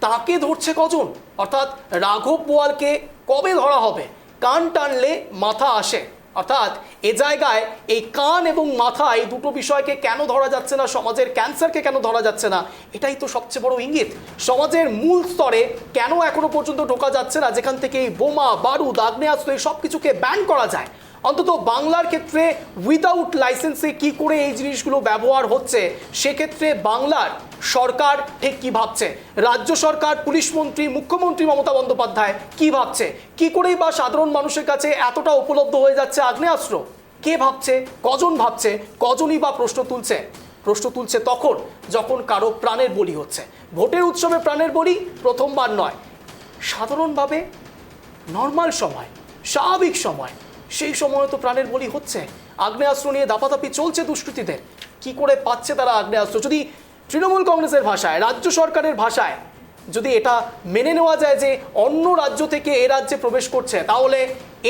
তাকে ধরছে কজন? অর্থাৎ রাঘব বোয়ালকে কবে ধরা হবে? কান টানলে মাথা আসে। অর্থাৎ এ জায়গায় এই কান এবং মাথা, এই দুটো বিষয়কে কেন ধরা যাচ্ছে না, সমাজের ক্যান্সারকে কেন ধরা যাচ্ছে না, এটাই তো সবচেয়ে বড় ইঙ্গিত। সমাজের মূল স্তরে কেন এখনো পর্যন্ত ঢোকা যাচ্ছে না, যেখান থেকে এই বোমা, বারুদ, আগ্নেয়াস্ত্র এই সব কিছুকে ব্যান করা যায়। অন্তত বাংলার ক্ষেত্রে উইদাউট লাইসেন্সে কি করে এই জিনিসগুলো ব্যবহার হচ্ছে, সেক্ষেত্রে বাংলার সরকার ঠিক কী ভাবছে, রাজ্য সরকার, পুলিশ মন্ত্রী, মুখ্যমন্ত্রী মমতা বন্দ্যোপাধ্যায় কি ভাবছে, কি করেই বা সাধারণ মানুষের কাছে এতটা উপলব্ধ হয়ে যাচ্ছে আগ্নেয়াস্ত্র? কে ভাবছে? কজন ভাবছে? কজনই বা প্রশ্ন তুলছে? প্রশ্ন তুলছে তখন যখন কারো প্রাণের বলি হচ্ছে। ভোটের উৎসবে প্রাণের বলি প্রথমবার নয়, সাধারণভাবে নর্মাল সময়, স্বাভাবিক সময়, সেই সময় তো প্রাণের বলি হচ্ছে। আগ্নেয়াস্ত্র নিয়ে দাপাদাপি চলছে দুষ্কৃতীদের। কি করে পাচ্ছে তারা আগ্নেয়াস্ত্র? যদি তৃণমূল কংগ্রেসের ভাষায়, রাজ্য সরকারের ভাষায় যদি এটা মেনে নেওয়া যায় যে অন্য রাজ্য থেকে এ রাজ্যে প্রবেশ করছে, তাহলে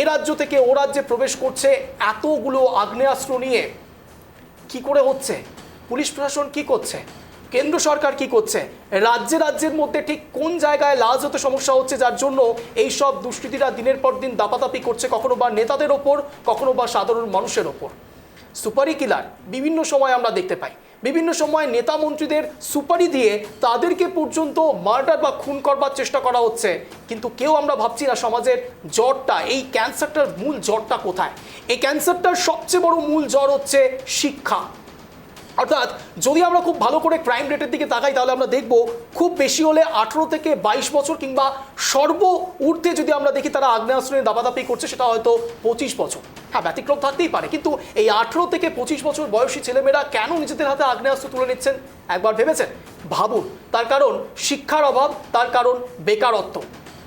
এ রাজ্য থেকে ও রাজ্যে প্রবেশ করছে এতগুলো আগ্নেয়াস্ত্র নিয়ে, কি করে হচ্ছে? পুলিশ প্রশাসন কি করছে? কেন্দ্র সরকার কি করছে? রাজ্যের মধ্যে ঠিক কোন জায়গায় লাজ হতে সমস্যা হচ্ছে, যার জন্য এই সব দুষ্কৃতীরা দিনের পর দিন দাপাদাপি করছে, কখনো বা নেতাদের ওপর, কখনো বা সাধারণ মানুষের ওপর। সুপারি কিলার বিভিন্ন সময় আমরা দেখতে পাই, বিভিন্ন সময় নেতা মন্ত্রীদের সুপারি দিয়ে তাদেরকে পর্যন্ত মার্ডার বা খুন করবার চেষ্টা করা হচ্ছে, কিন্তু কেউ আমরা ভাবছি না সমাজের জ্বরটা, এই ক্যান্সারটার মূল জ্বরটা কোথায়। এই ক্যান্সারটার সবচেয়ে বড় মূল জ্বর হচ্ছে শিক্ষা। অর্থাৎ যদি আমরা খুব ভালো করে ক্রাইম রেটের দিকে তাকাই তাহলে আমরা দেখব খুব বেশি হলে 18 থেকে 22 বছর কিংবা সর্ব ঊর্ধ্বে যদি আমরা দেখি তারা আগ্নেয়াস্ত্র নিয়ে দাপাদাপি করছে, সেটা হয়তো 25 বছর। হ্যাঁ, ব্যতিক্রম থাকতেই পারে, কিন্তু এই 18 থেকে 25 বছর বয়সী ছেলেমেয়েরা কেন নিজেদের হাতে আগ্নেয়াস্ত্র তুলে নিচ্ছেন একবার ভেবেছেন? ভাবুন। তার কারণ শিক্ষার অভাব, তার কারণ বেকারত্ব।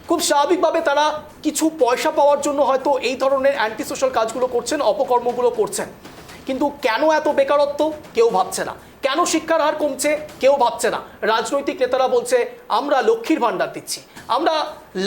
খুব স্বাভাবিকভাবে তারা কিছু পয়সা পাওয়ার জন্য হয়তো এই ধরনের অ্যান্টি সোশ্যাল কাজগুলো করছেন, অপকর্মগুলো করছেন। কিন্তু কেন এত বেকারত্ব? কেউ ভাবছে না। কেন শিক্ষার হার কমছে? কেউ ভাবছে না। রাজনৈতিক নেতারা বলছে আমরা লক্ষ্মীর ভাণ্ডার দিচ্ছি, আমরা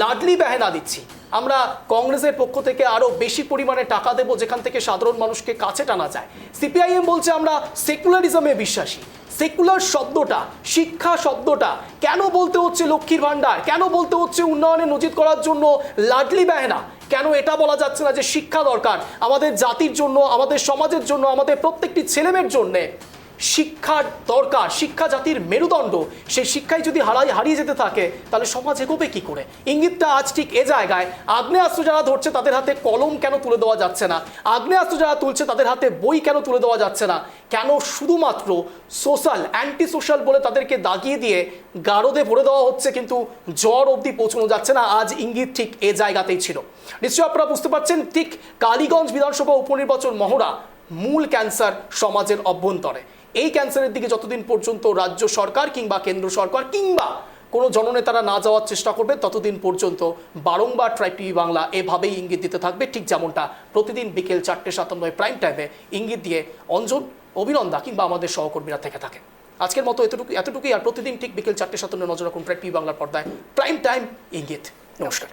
লাডলি বেহেনা দিচ্ছি, আমরা কংগ্রেসের পক্ষ থেকে আরো বেশি পরিমাণে টাকা দেব যেখান থেকে সাধারণ মানুষকে কাছে টানা যায়। সিপিআইএম বলছে আমরা সেকুলারিজমে বিশ্বাসী। সেকুলার শব্দটা, শিক্ষা শব্দটা কেন বলতে হচ্ছে লক্ষ্মীর ভান্ডার, কেন বলতে হচ্ছে উন্নয়নে নজির করার জন্য লাডলি বেহেনা, কেন এটা বলা যাচ্ছে না যে শিক্ষা দরকার আমাদের জাতির জন্য, আমাদের সমাজের জন্য, আমাদের প্রত্যেকটি ছেলেমেয়ের জন্যে শিক্ষার দরকার, শিক্ষা জাতির মেরুদণ্ড। সেই শিক্ষাই যদি হারিয়ে যেতে থাকে তাহলে সমাজ এগোবে কি করে? ইঙ্গিতটা আজ ঠিক এ জায়গায়। আগ্নেয়াস্ত্র যারা ধরছে তাদের হাতে কলম কেন তুলে দেওয়া যাচ্ছে না? আগ্নেয়াস্ত্র যারা তুলছে তাদের হাতে বই কেন তুলে দেওয়া যাচ্ছে না? কেন শুধুমাত্র সোশ্যাল, অ্যান্টি সোশ্যাল বলে তাদেরকে দাগিয়ে দিয়ে গারদে ভরে দেওয়া হচ্ছে কিন্তু জ্বর অবধি পৌঁছানো যাচ্ছে না? আজ ইঙ্গিত ঠিক এ জায়গাতেই ছিল। নিশ্চয়ই আপনারা বুঝতে পারছেন ঠিক কালীগঞ্জ বিধানসভা উপনির্বাচন মহড়া মূল ক্যান্সার সমাজের অভ্যন্তরে। এই ক্যান্সারের দিকে যতদিন পর্যন্ত রাজ্য সরকার কিংবা কেন্দ্র সরকার কিংবা কোনো জননেতারা না যাওয়ার চেষ্টা করবে ততদিন পর্যন্ত বারংবার ট্রাইব টিভি বাংলা এভাবেই ইঙ্গিত দিতে থাকবে, ঠিক যেমনটা প্রতিদিন বিকেল 4:57 প্রাইম টাইমে ইঙ্গিত দিয়ে অঞ্জন, অভিনন্দা কিংবা আমাদের সহকর্মীরা থেকে থাকেন। আজকের মতো এতটুকুই। আর প্রতিদিন ঠিক বিকেল 4:57 নজর রাখুন ট্রাইব টিভি বাংলার পর্দায় প্রাইম টাইম ইঙ্গিত। নমস্কার।